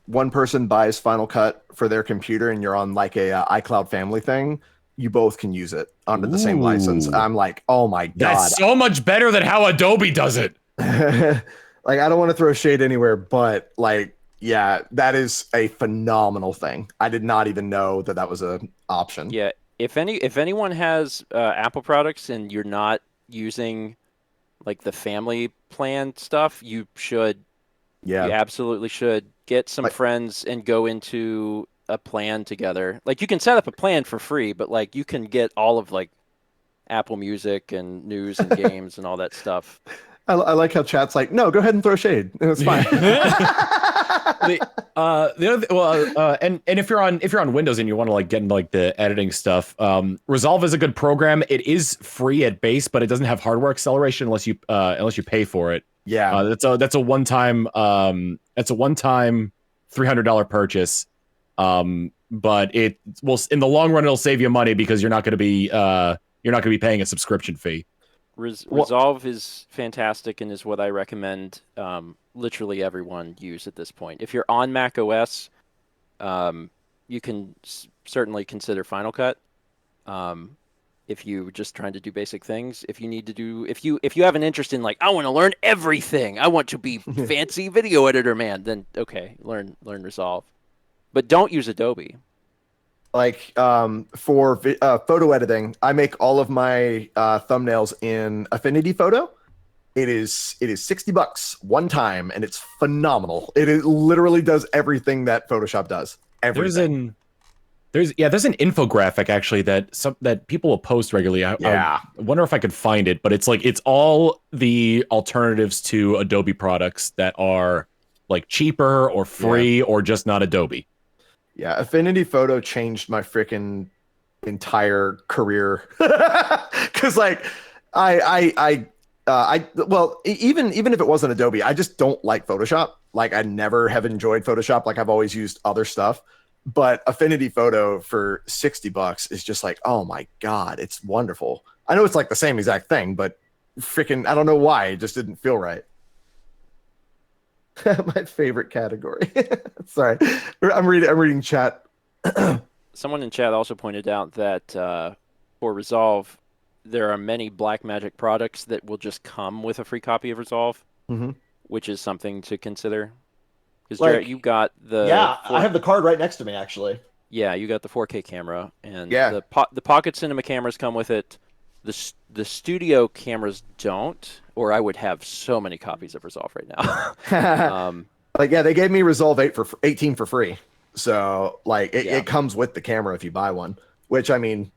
one person buys Final Cut for their computer and you're on like a iCloud family thing, you both can use it under the same license. I'm like, oh my god, that's so much better than how Adobe does it. Like, I don't want to throw shade anywhere, but like, yeah, that is a phenomenal thing. I did not even know that was an option. Yeah, if anyone has Apple products and you're not using like the family plan stuff, you should. Yeah, you absolutely should get some friends and go into a plan together. Like you can set up a plan for free, but like you can get all of like Apple Music and news and games and all that stuff. I like how chat's like, no, go ahead and throw shade. It's fine. And if you're on Windows and you want to like get into like the editing stuff, Resolve is a good program. It is free at base, but it doesn't have hardware acceleration unless you pay for it. Yeah, that's a one-time $300 purchase. But it will, in the long run, it'll save you money because you're not going to be paying a subscription fee. Resolve is fantastic and is what I recommend literally everyone use at this point. If you're on Mac OS, you can certainly consider Final Cut. If you're just trying to do basic things, if you have an interest in like, I want to learn everything, I want to be fancy video editor man, then okay, learn Resolve, but don't use Adobe. Like for photo editing, I make all of my thumbnails in Affinity Photo. It is $60 one time, and it's phenomenal. It literally does everything that Photoshop does. Everything. There's an infographic actually that people will post regularly. I wonder if I could find it, but it's like it's all the alternatives to Adobe products that are like cheaper or free or just not Adobe. Yeah, Affinity Photo changed my freaking entire career because like even if it wasn't Adobe, I just don't like Photoshop. Like I never have enjoyed Photoshop. Like I've always used other stuff. But Affinity Photo for $60 is just like, oh my god, it's wonderful. I know it's like the same exact thing, but freaking, I don't know why, it just didn't feel right. My favorite category. Sorry, I'm reading chat. Someone in chat also pointed out that for Resolve, there are many Blackmagic products that will just come with a free copy of Resolve, which is something to consider. Because Jarrett, you got the I have the card right next to me actually. Yeah, you got the 4K camera, and Yeah. the Pocket Cinema cameras come with it. The studio cameras don't, or I would have so many copies of Resolve right now. Like, yeah, they gave me Resolve 18 for free. So, like, it comes with the camera if you buy one, which, I mean,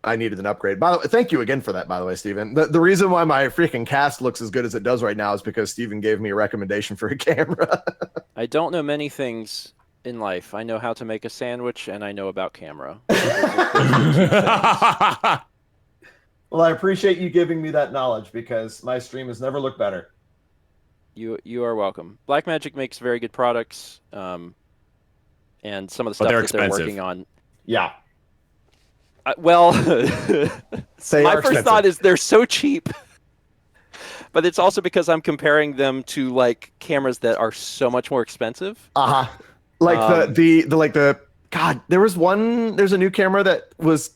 I needed an upgrade. By the way, thank you again for that, by the way, Steven. The reason why my freaking cast looks as good as it does right now is because Steven gave me a recommendation for a camera. I don't know many things in life. I know how to make a sandwich, and I know about camera. Well, I appreciate you giving me that knowledge because my stream has never looked better. You are welcome. Blackmagic makes very good products, and some of the stuff they're that they're expensive. working on. Yeah. Well, They my are first expensive. thought is they're so cheap, but it's also because I'm comparing them to like cameras that are so much more expensive. Like the God, there's a new camera that was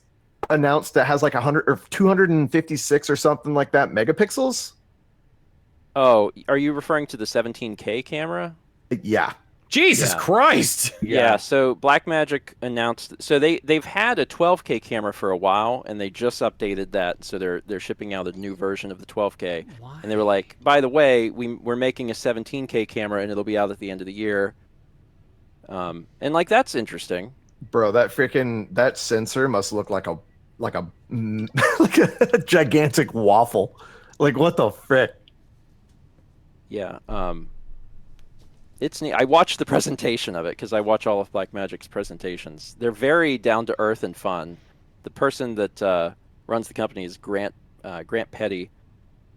announced that has like 100 or 256 or something like that megapixels. Oh, are you referring to the 17K camera? Yeah. Jesus Christ! Yeah. So Blackmagic announced. So they've had a 12K camera for a while, and they just updated that. So they're shipping out a new version of the 12K. Why? And they were like, by the way, we're making a 17K camera, and it'll be out at the end of the year. And like that's interesting. Bro, that sensor must look like a like a gigantic waffle. Like what the frick? Yeah. It's neat. I watched the presentation of it because I watch all of Blackmagic's presentations. They're very down to earth and fun. The person that runs the company is Grant Petty,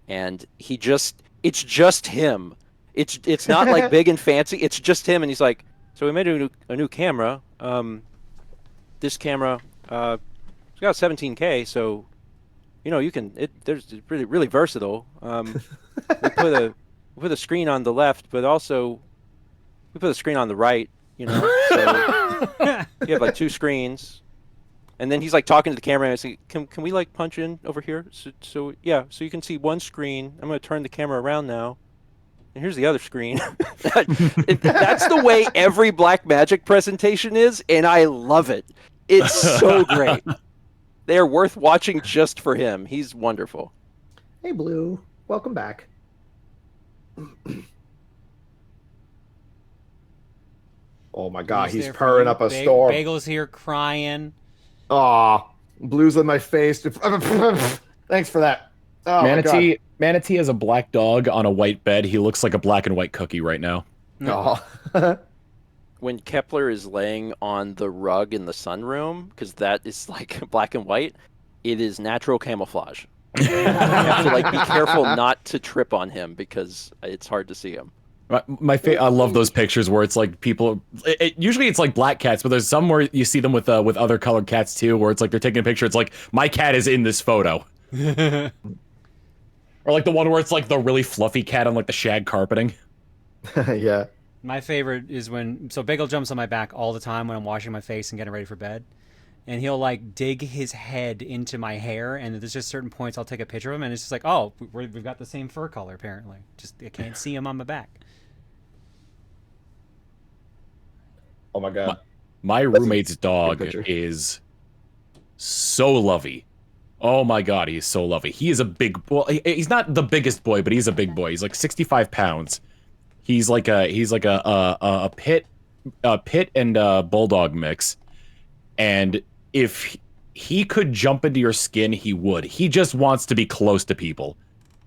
and it's just him. It's not like big and fancy. It's just him, and he's like, so we made a new camera. This camera, it's got 17K, so it's really versatile. We put a screen on the left, but also we put a screen on the right, so you have like two screens. And then he's like talking to the camera and I say, can we like punch in over here? So you can see one screen. I'm going to turn the camera around now. And here's the other screen. That's the way every Blackmagic presentation is, and I love it. It's so great. They are worth watching just for him. He's wonderful. Hey Blue, welcome back. Oh my god, he's there for purring you. up a storm. Bagel's here crying. Aw, Blue's in my face. Thanks for that. Oh my God. Manatee has a black dog on a white bed. He looks like a black and white cookie right now. Aw. When Kepler is laying on the rug in the sunroom, because that is like black and white, it is natural camouflage. You have to like be careful not to trip on him because it's hard to see him. I love those pictures where it's like people. Usually it's like black cats, but there's some where you see them with other colored cats too, where it's like they're taking a picture. It's like my cat is in this photo, or like the one where it's like the really fluffy cat on like the shag carpeting. Yeah. My favorite is when Bagel jumps on my back all the time when I'm washing my face and getting ready for bed, and he'll like dig his head into my hair, and there's just certain points I'll take a picture of him, and it's just like, oh, we've got the same fur color apparently. Just I can't see him on my back. Oh my God. My roommate's good dog picture. is so lovey. Oh my God, he is so lovey. He is a big boy. He's not the biggest boy, but he's a big boy. He's like 65 pounds. He's like a pit and bulldog mix. And if he could jump into your skin, he would. He just wants to be close to people.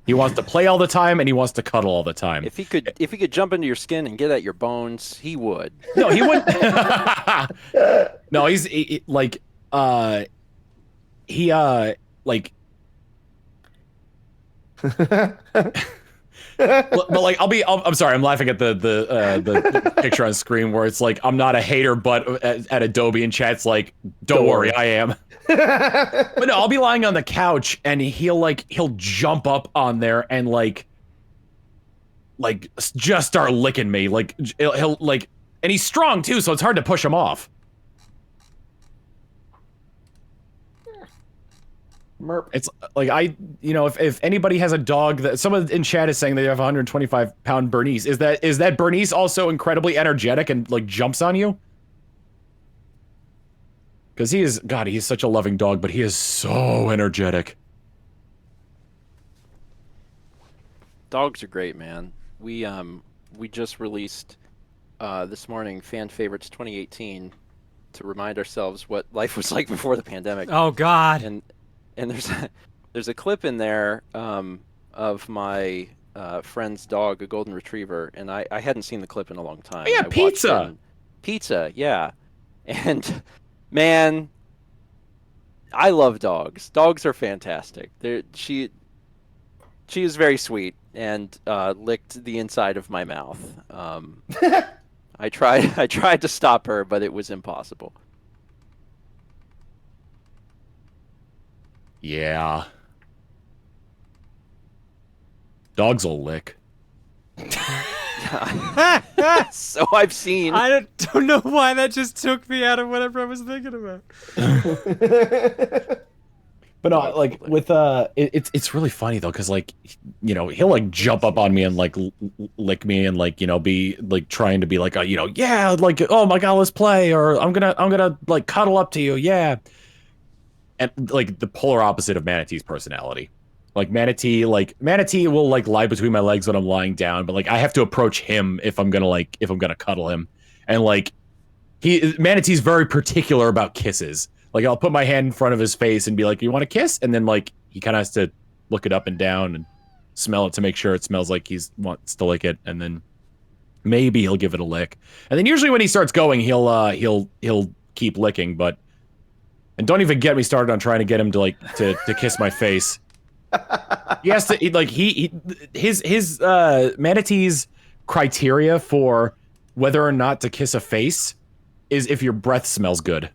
He wants to play all the time, and he wants to cuddle all the time. If he could jump into your skin and get at your bones, he would. No, he wouldn't. No, like but like I'm sorry, I'm laughing at the picture on screen where it's like I'm not a hater, but at Adobe and chat's like, don't worry, I am. But no, I'll be lying on the couch and he'll jump up on there and like like just start licking me. Like he'll like, and he's strong too, so it's hard to push him off. Merp. It's like if anybody has a dog that someone in chat is saying they have a 125-pound Bernese, is that Bernese also incredibly energetic and like jumps on you? Because he is such a loving dog, but he is so energetic. Dogs are great, man. We just released this morning Fan Favorites 2018 to remind ourselves what life was like before the pandemic. Oh God. And there's a clip in there of my friend's dog, a golden retriever, and I hadn't seen the clip in a long time. Oh, yeah, I watched Pizza. Pizza, yeah. And man, I love dogs. Dogs are fantastic. She is very sweet and licked the inside of my mouth. I tried to stop her, but it was impossible. Yeah. Dogs will lick. So I've seen. I don't know why that just took me out of whatever I was thinking about. But no, like with it's really funny though, because like he'll like jump up on me and like lick me and like be like trying to be like yeah, like, oh my God, let's play, or I'm gonna like cuddle up to you, yeah. And like the polar opposite of Manatee's personality. Like Manatee will like lie between my legs when I'm lying down, but like I have to approach him if I'm gonna cuddle him. And like Manatee's very particular about kisses. Like I'll put my hand in front of his face and be like, "You want a kiss?" And then like he kind of has to look it up and down and smell it to make sure it smells like he wants to lick it, and then maybe he'll give it a lick. And then usually when he starts going, he'll keep licking, but. And don't even get me started on trying to get him to like to kiss my face. He has to like his Manatee's criteria for whether or not to kiss a face is if your breath smells good.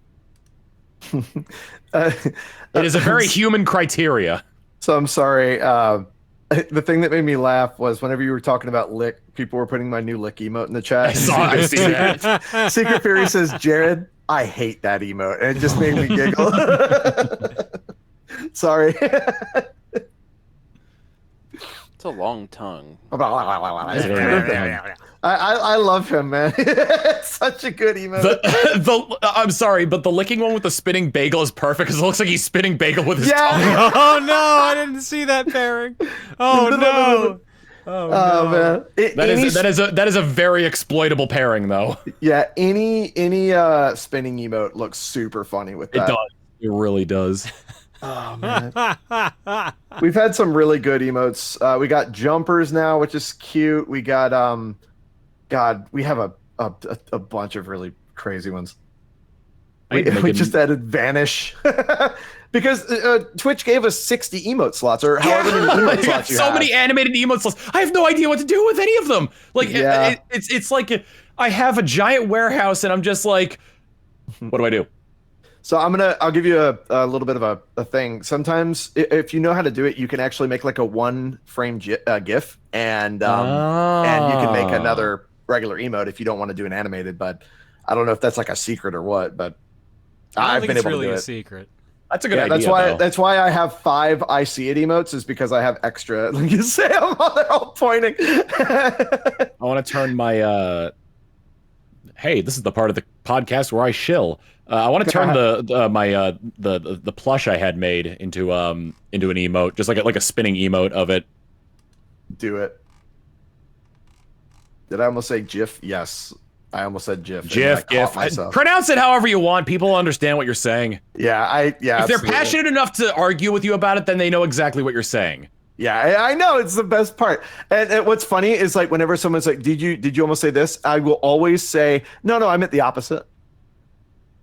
It is a very human criteria. So I'm sorry. The thing that made me laugh was whenever you were talking about lick, people were putting my new lick emote in the chat. I see that. Secret Fury says, Jared, I hate that emote. And it just made me giggle. Sorry. It's a long tongue. I love him, man. It's such a good emote. I'm sorry, but the licking one with the spinning bagel is perfect because it looks like he's spinning bagel with his tongue. Oh no, I didn't see that pairing. Oh no. Oh no. Man. That is a very exploitable pairing though. Yeah, any spinning emote looks super funny with that. It does. It really does. Oh man. We've had some really good emotes. We got jumpers now, which is cute. We got God, we have a bunch of really crazy ones. We just added vanish. Because Twitch gave us 60 emote slots, or however many emote slots you have. So many animated emote slots. I have no idea what to do with any of them. Like, it's like I have a giant warehouse, and I'm just like, what do I do? So I'll give you a little bit of a thing. Sometimes, if you know how to do it, you can actually make like a 1-frame GIF, and you can make another regular emote if you don't want to do an animated. But I don't know if that's like a secret or what. But I've been able to do it. A secret. That's a good idea. That's why I have 5 I see it emotes, is because I have extra. Like you say, I'm all pointing. I want to turn my. Hey, this is the part of the podcast where I shill. I want to turn the plush I had made into an emote, just like a spinning emote of it. Do it. Did I almost say GIF? Yes, I almost said GIF. GIF. Pronounce it however you want. People understand what you're saying. Yeah, If they're passionate enough to argue with you about it, then they know exactly what you're saying. Yeah, I know, it's the best part. And what's funny is like whenever someone's like, "Did you almost say this?" I will always say, "No, I meant the opposite."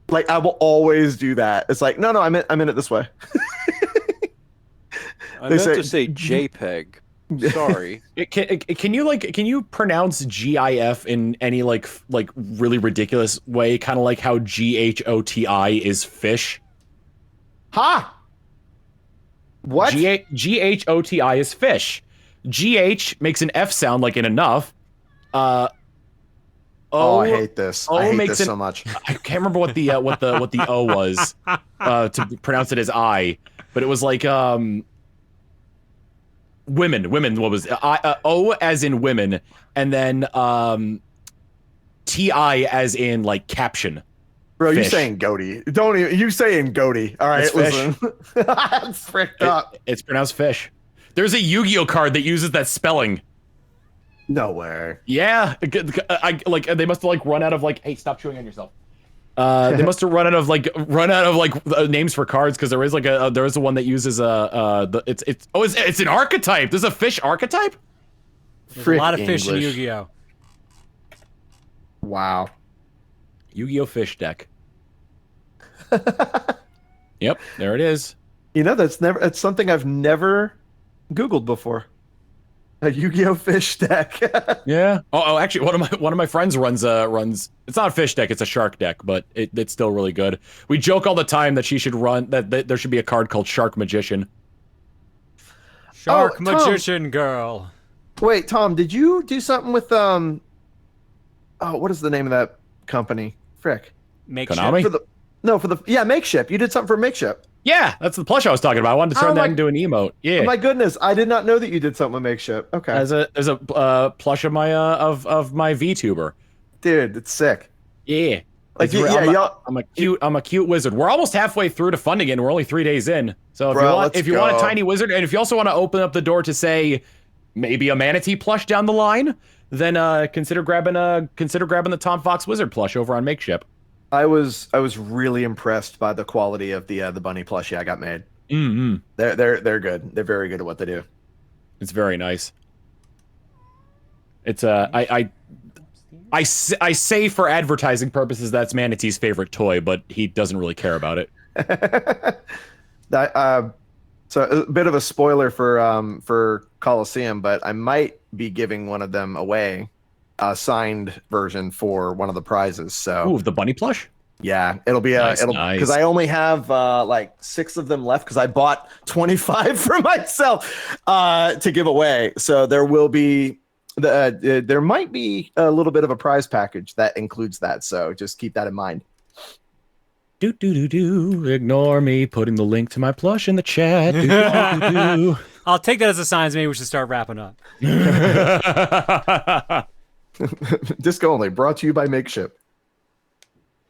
Like I will always do that. It's like, "No, I meant it this way." I meant to say JPEG. Sorry. Can you pronounce GIF in any like really ridiculous way, kind of like how GHOTI is fish? Ha! What? GHOTI is fish. GH makes an F sound like in enough. Oh, I hate this. I hate this so much. I can't remember what the O was to pronounce it as I, but it was like women. What was O as in women, and then TI as in like caption. Bro, you Fish. saying goatee. Don't even, you saying goatee. All right, It's listen. It's fricked up. It's pronounced fish. There's a Yu-Gi-Oh card that uses that spelling. No way. Yeah, I like they must have like run out of like, hey, stop chewing on yourself. They must have run out of names for cards, because there is like there is one that uses it's an archetype. There's a fish archetype. There's a lot of fish in English. Yu-Gi-Oh. Wow. Yu-Gi-Oh fish deck. Yep, there it is. You know, it's something I've never Googled before. A Yu-Gi-Oh fish deck. Yeah. Oh, actually, one of my friends runs. It's not a fish deck; it's a shark deck, but it's still really good. We joke all the time that she should run that there should be a card called Shark Magician. Shark Tom. Magician Girl. Wait, Tom, did you do something with oh, what is the name of that company? Frick. Konami? For the Makeship. You did something for Makeship. Yeah, that's the plush I was talking about. I wanted to turn that into an emote. Yeah. Oh my goodness, I did not know that you did something with Makeship. Okay. As a plush of my of my VTuber. Dude, it's sick. Yeah. Like, I'm a cute wizard. We're almost halfway through to funding it, and we're only 3 days in. So if you want a tiny wizard, and if you also want to open up the door to say maybe a manatee plush down the line, then consider grabbing the Tom Fox wizard plush over on Makeship. I was really impressed by the quality of the bunny plushie I got made. Mm-hmm. They're good. They're very good at what they do. It's very nice. It's I say for advertising purposes that's Manatee's favorite toy, but he doesn't really care about it. So a bit of a spoiler for Coliseum, but I might be giving one of them away, a signed version for one of the prizes. So ooh, the bunny plush? Yeah, it'll be nice. Because I only have like 6 of them left, because I bought 25 for myself to give away. So there will be there might be a little bit of a prize package that includes that. So just keep that in mind. Ignore me putting the link to my plush in the chat. I'll take that as a sign. Maybe we should start wrapping up. Disco only, brought to you by Makeship.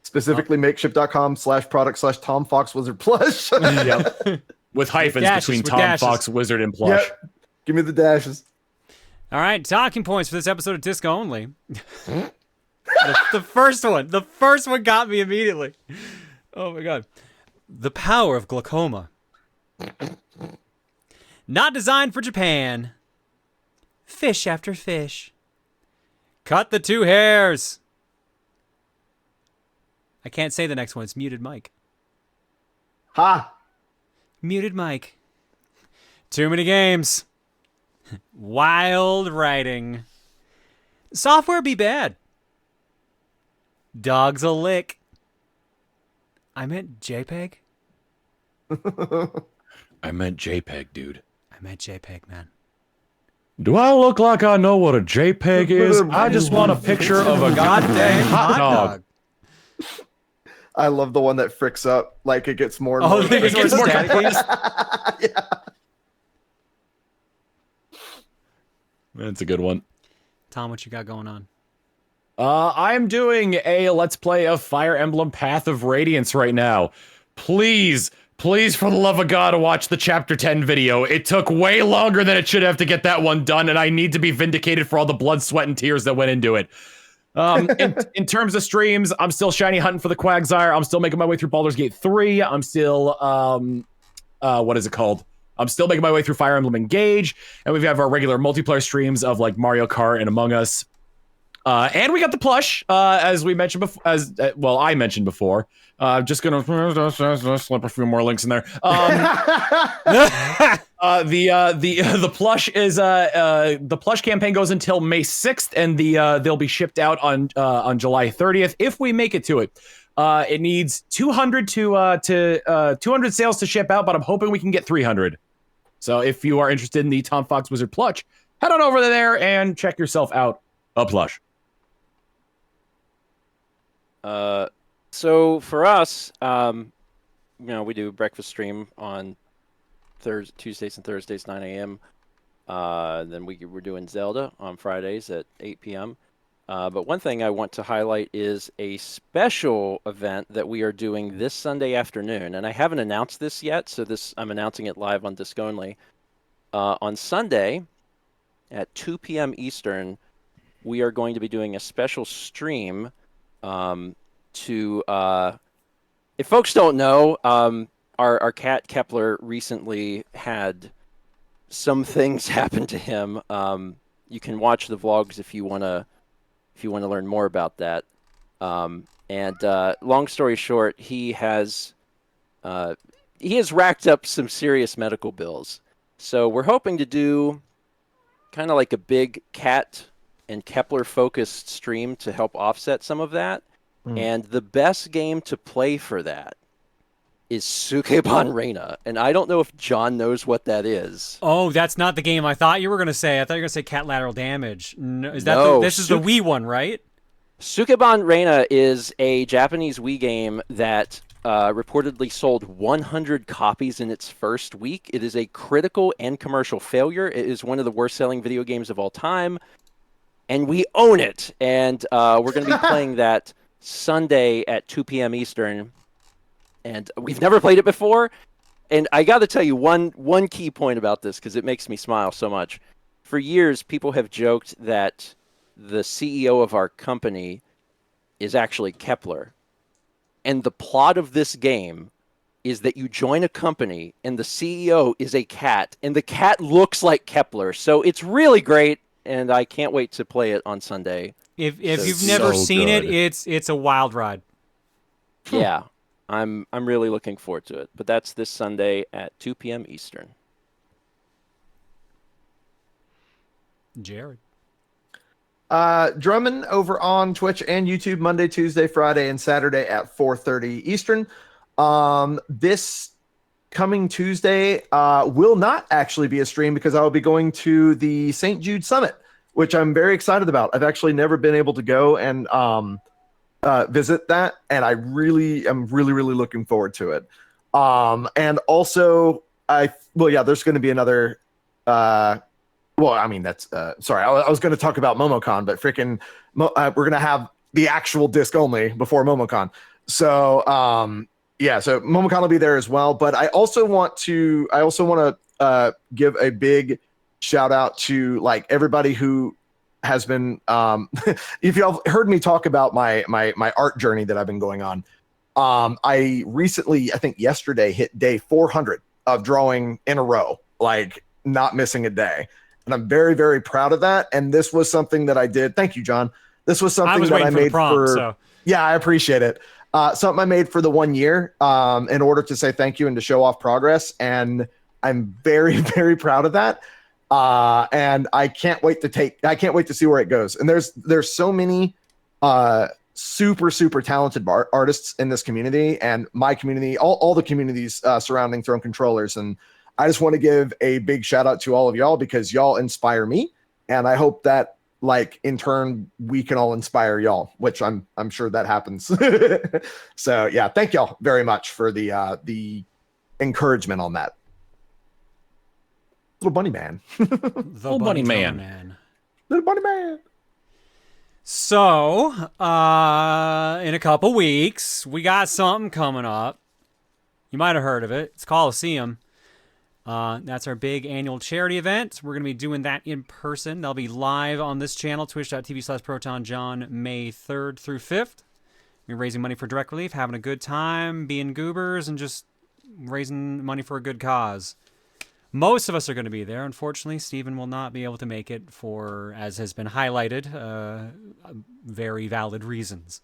Specifically, makeship.com/product/Tom Fox Wizard Plush. Yep. With hyphens between Tom Fox Wizard and plush. Yep. Give me the dashes. All right, talking points for this episode of Disco Only. the first one got me immediately. Oh my god. The power of glaucoma. Not designed for Japan. Fish after fish. Cut the 2 hairs. I can't say the next one. It's muted mic. Ha! Muted mic. Too many games. Wild writing. Software be bad. Dogs a lick. I meant JPEG? I meant JPEG, dude. I meant JPEG, man. Do I look like I know what a JPEG is? I just want a picture of a goddamn hot dog. I love the one that fricks up, like it gets more and more. more. It gets more Yeah. That's a good one. Tom, what you got going on? I'm doing a Let's Play of Fire Emblem Path of Radiance right now. Please, for the love of God, watch the Chapter 10 video. It took way longer than it should have to get that one done, and I need to be vindicated for all the blood, sweat, and tears that went into it. In terms of streams, I'm still shiny hunting for the Quagsire. I'm still making my way through Baldur's Gate 3. I'm still, what is it called? I'm still making my way through Fire Emblem Engage, and we have our regular multiplayer streams of like Mario Kart and Among Us. And we got the plush, as we mentioned before, I mentioned before. Just gonna slip a few more links in there. The plush is the plush campaign goes until May 6th, and they'll be shipped out on July 30th if we make it to it. It needs 200 200 sales to ship out, but I'm hoping we can get 300. So if you are interested in the Tom Fox Wizard plush, head on over there and check yourself out a plush. So for us, we do breakfast stream on Tuesdays and Thursdays, 9 a.m. Then we're doing Zelda on Fridays at 8 p.m. But one thing I want to highlight is a special event that we are doing this Sunday afternoon, and I haven't announced this yet, so I'm announcing it live on Disc Only. On Sunday at 2 p.m. Eastern, we are going to be doing a special stream if folks don't know, our cat Kepler recently had some things happen to him. You can watch the vlogs if you want to learn more about that. And long story short, he has racked up some serious medical bills. So we're hoping to do kind of like a big cat and Kepler focused stream to help offset some of that. And the best game to play for that is Sukeban Reina. And I don't know if John knows what that is. Oh, that's not the game I thought you were going to say. I thought you were going to say cat lateral damage. No, this is the Wii one, right? Sukeban Reina is a Japanese Wii game that reportedly sold 100 copies in its first week. It is a critical and commercial failure. It is one of the worst-selling video games of all time. And we own it. And we're going to be playing that Sunday at 2 p.m. Eastern, and we've never played it before. And I got to tell you one key point about this, because it makes me smile so much. For years, people have joked that the CEO of our company is actually Kepler. And the plot of this game is that you join a company, and the CEO is a cat, and the cat looks like Kepler. So it's really great, and I can't wait to play it on Sunday. If you've never seen it, it's a wild ride. Yeah, I'm really looking forward to it. But that's this Sunday at 2 p.m. Eastern. Jared. Drummond over on Twitch and YouTube Monday, Tuesday, Friday, and Saturday at 4:30 Eastern. This coming Tuesday will not actually be a stream because I will be going to the St. Jude Summit, which I'm very excited about. I've actually never been able to go and visit that, and I'm really looking forward to it. And also, there's going to be another. That's sorry. I was going to talk about MomoCon, but freaking, we're going to have the actual disc only before MomoCon. So so MomoCon will be there as well. But I also want to give a big shout out to like everybody who has been if y'all heard me talk about my art journey that I've been going on. I recently, I think yesterday, hit day 400 of drawing in a row, like not missing a day. And I'm very, very proud of that. And this was something that I did. Thank you, John. This was something that I made Yeah, I appreciate it. Something I made for the 1 year in order to say thank you and to show off progress. And I'm very, very proud of that. And I can't wait to see where it goes. And there's so many super, super talented artists in this community and my community, all the communities surrounding Throne Controllers. And I just want to give a big shout out to all of y'all because y'all inspire me. And I hope that like in turn, we can all inspire y'all, which I'm sure that happens. So yeah, thank y'all very much for the encouragement on that. Little bunny man. Little bunny man. Little bunny man. So, in a couple weeks, we got something coming up. You might have heard of it. It's Coliseum. That's our big annual charity event. We're going to be doing that in person. That'll be live on this channel, twitch.tv/ProtonJohn, May 3rd through 5th. We're raising money for direct relief, having a good time, being goobers, and just raising money for a good cause. Most of us are going to be there. Unfortunately, Steven will not be able to make it for, as has been highlighted, very valid reasons.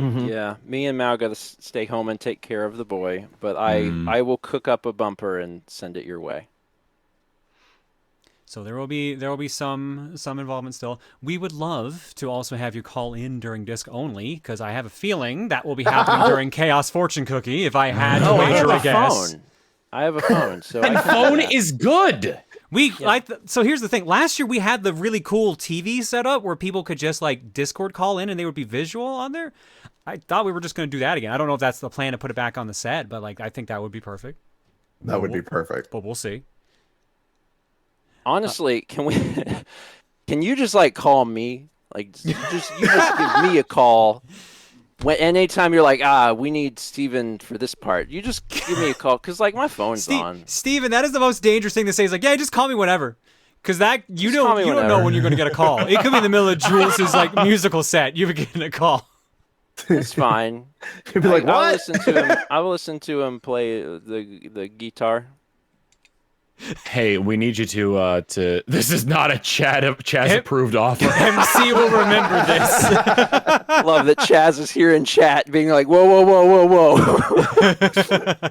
Mm-hmm. Yeah, me and Mao got to stay home and take care of the boy, but I will cook up a bumper and send it your way. So there will be some involvement still. We would love to also have you call in during disc only, because I have a feeling that will be happening during Chaos Fortune Cookie if I had to wager a guess. Phone. I have a phone, so And I can do phone that. is good. So here's the thing. Last year we had the really cool TV setup where people could just like Discord call in and they would be visual on there. I thought we were just going to do that again. I don't know if that's the plan to put it back on the set, but like I think that would be perfect. That would be perfect. But we'll see. Honestly, can you just like call me? Like you just give me a call. Anytime you're like, we need Steven for this part, you just give me a call because like my phone's on. Steven, that is the most dangerous thing to say. Is like, yeah, just call me whenever. Because that you don't know whenever. when you're going to get a call. It could be in the middle of Jules's like musical set. You're getting a call. It's fine. You'd be like, I'll what? listen to him. I will listen to him play the guitar. Hey, we need you to this is not a Chaz approved offer. MC will remember this. Love that Chaz is here in chat, being like, whoa, whoa, whoa, whoa, whoa.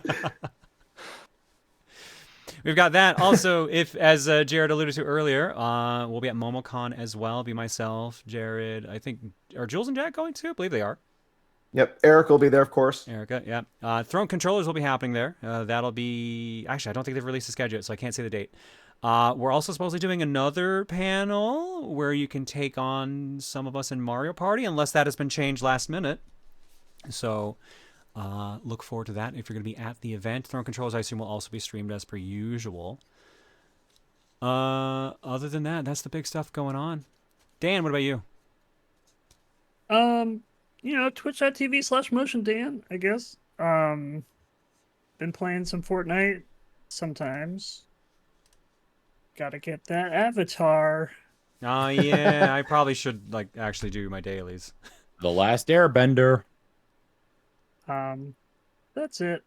We've got that. Also, if as Jared alluded to earlier, we'll be at MomoCon as well. Be myself, Jared. I think are Jules and Jack going too? I believe they are. Yep, Eric will be there, of course. Erica, yeah. Throne Controllers will be happening there. That'll be... Actually, I don't think they've released a schedule, so I can't say the date. We're also supposedly doing another panel where you can take on some of us in Mario Party, unless that has been changed last minute. So look forward to that if you're going to be at the event. Throne Controllers, I assume, will also be streamed as per usual. Other than that, that's the big stuff going on. Dan, what about you? Twitch.tv/MotionDan, I guess. Been playing some Fortnite sometimes. Gotta get that avatar. Oh, yeah, I probably should like actually do my dailies. The Last Airbender. That's it.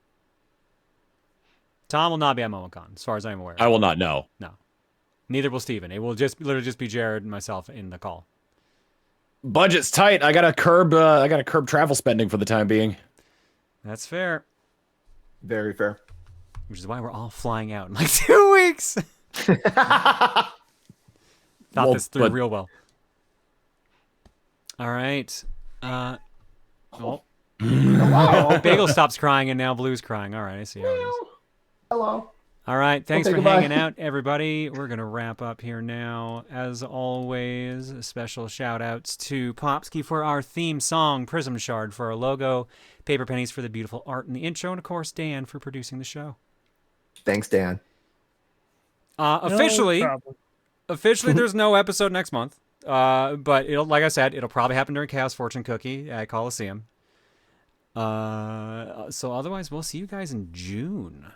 Tom will not be at MomoCon, as far as I'm aware. I will not know. No. Neither will Steven. It will literally just be Jared and myself in the call. Budget's tight. I gotta curb travel spending for the time being. That's fair. Very fair. Which is why we're all flying out in like 2 weeks. Thought this through real well. All right. Hello. Bagel stops crying and now Blue's crying. All right, I see how it is. Hello. All right, thanks Okay, for goodbye. hanging out, everybody. We're going to wrap up here now. As always, special shout-outs to Popsky for our theme song, Prism Shard for our logo, Paper Pennies for the beautiful art in the intro, and, of course, Dan for producing the show. Thanks, Dan. Officially, No problem. there's no episode next month. But it'll, like I said, it'll probably happen during Chaos Fortune Cookie at Coliseum. So otherwise, we'll see you guys in June.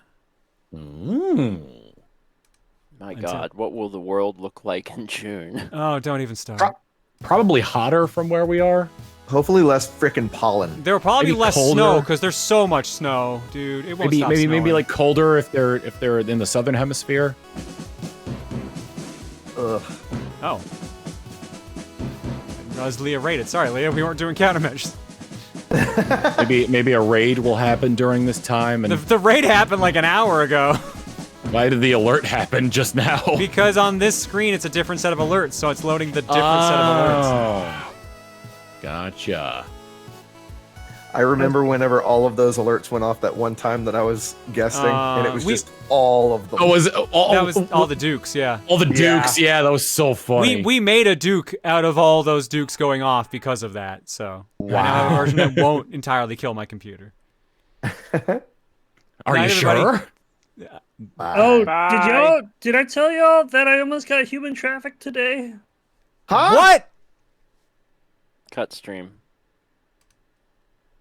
My God, what will the world look like in June? Oh, don't even start. Probably hotter from where we are. Hopefully less frickin' pollen. There will probably Maybe be less colder. snow because there's so much snow, dude. It won't stop Maybe snowing. like colder if they're in the southern hemisphere. Ugh. Oh. That was Leah rated. Sorry, Leah, we weren't doing countermeasures. Maybe a raid will happen during this time. And The raid happened like an hour ago why did the alert happen just now? because on this screen it's a different set of alerts, so it's loading the different set of alerts. Oh, gotcha. I remember whenever all of those alerts went off that one time that I was guesting, and it was just all of them. Oh, was That was all the Dukes, yeah. all the Dukes? Yeah, that was so funny. We made a Duke out of all those Dukes going off because of that, so I now have a version that won't entirely kill my computer. Are Night, you everybody. sure? Oh, Bye. did I tell y'all that I almost got human trafficked today? Huh? What? Cut stream.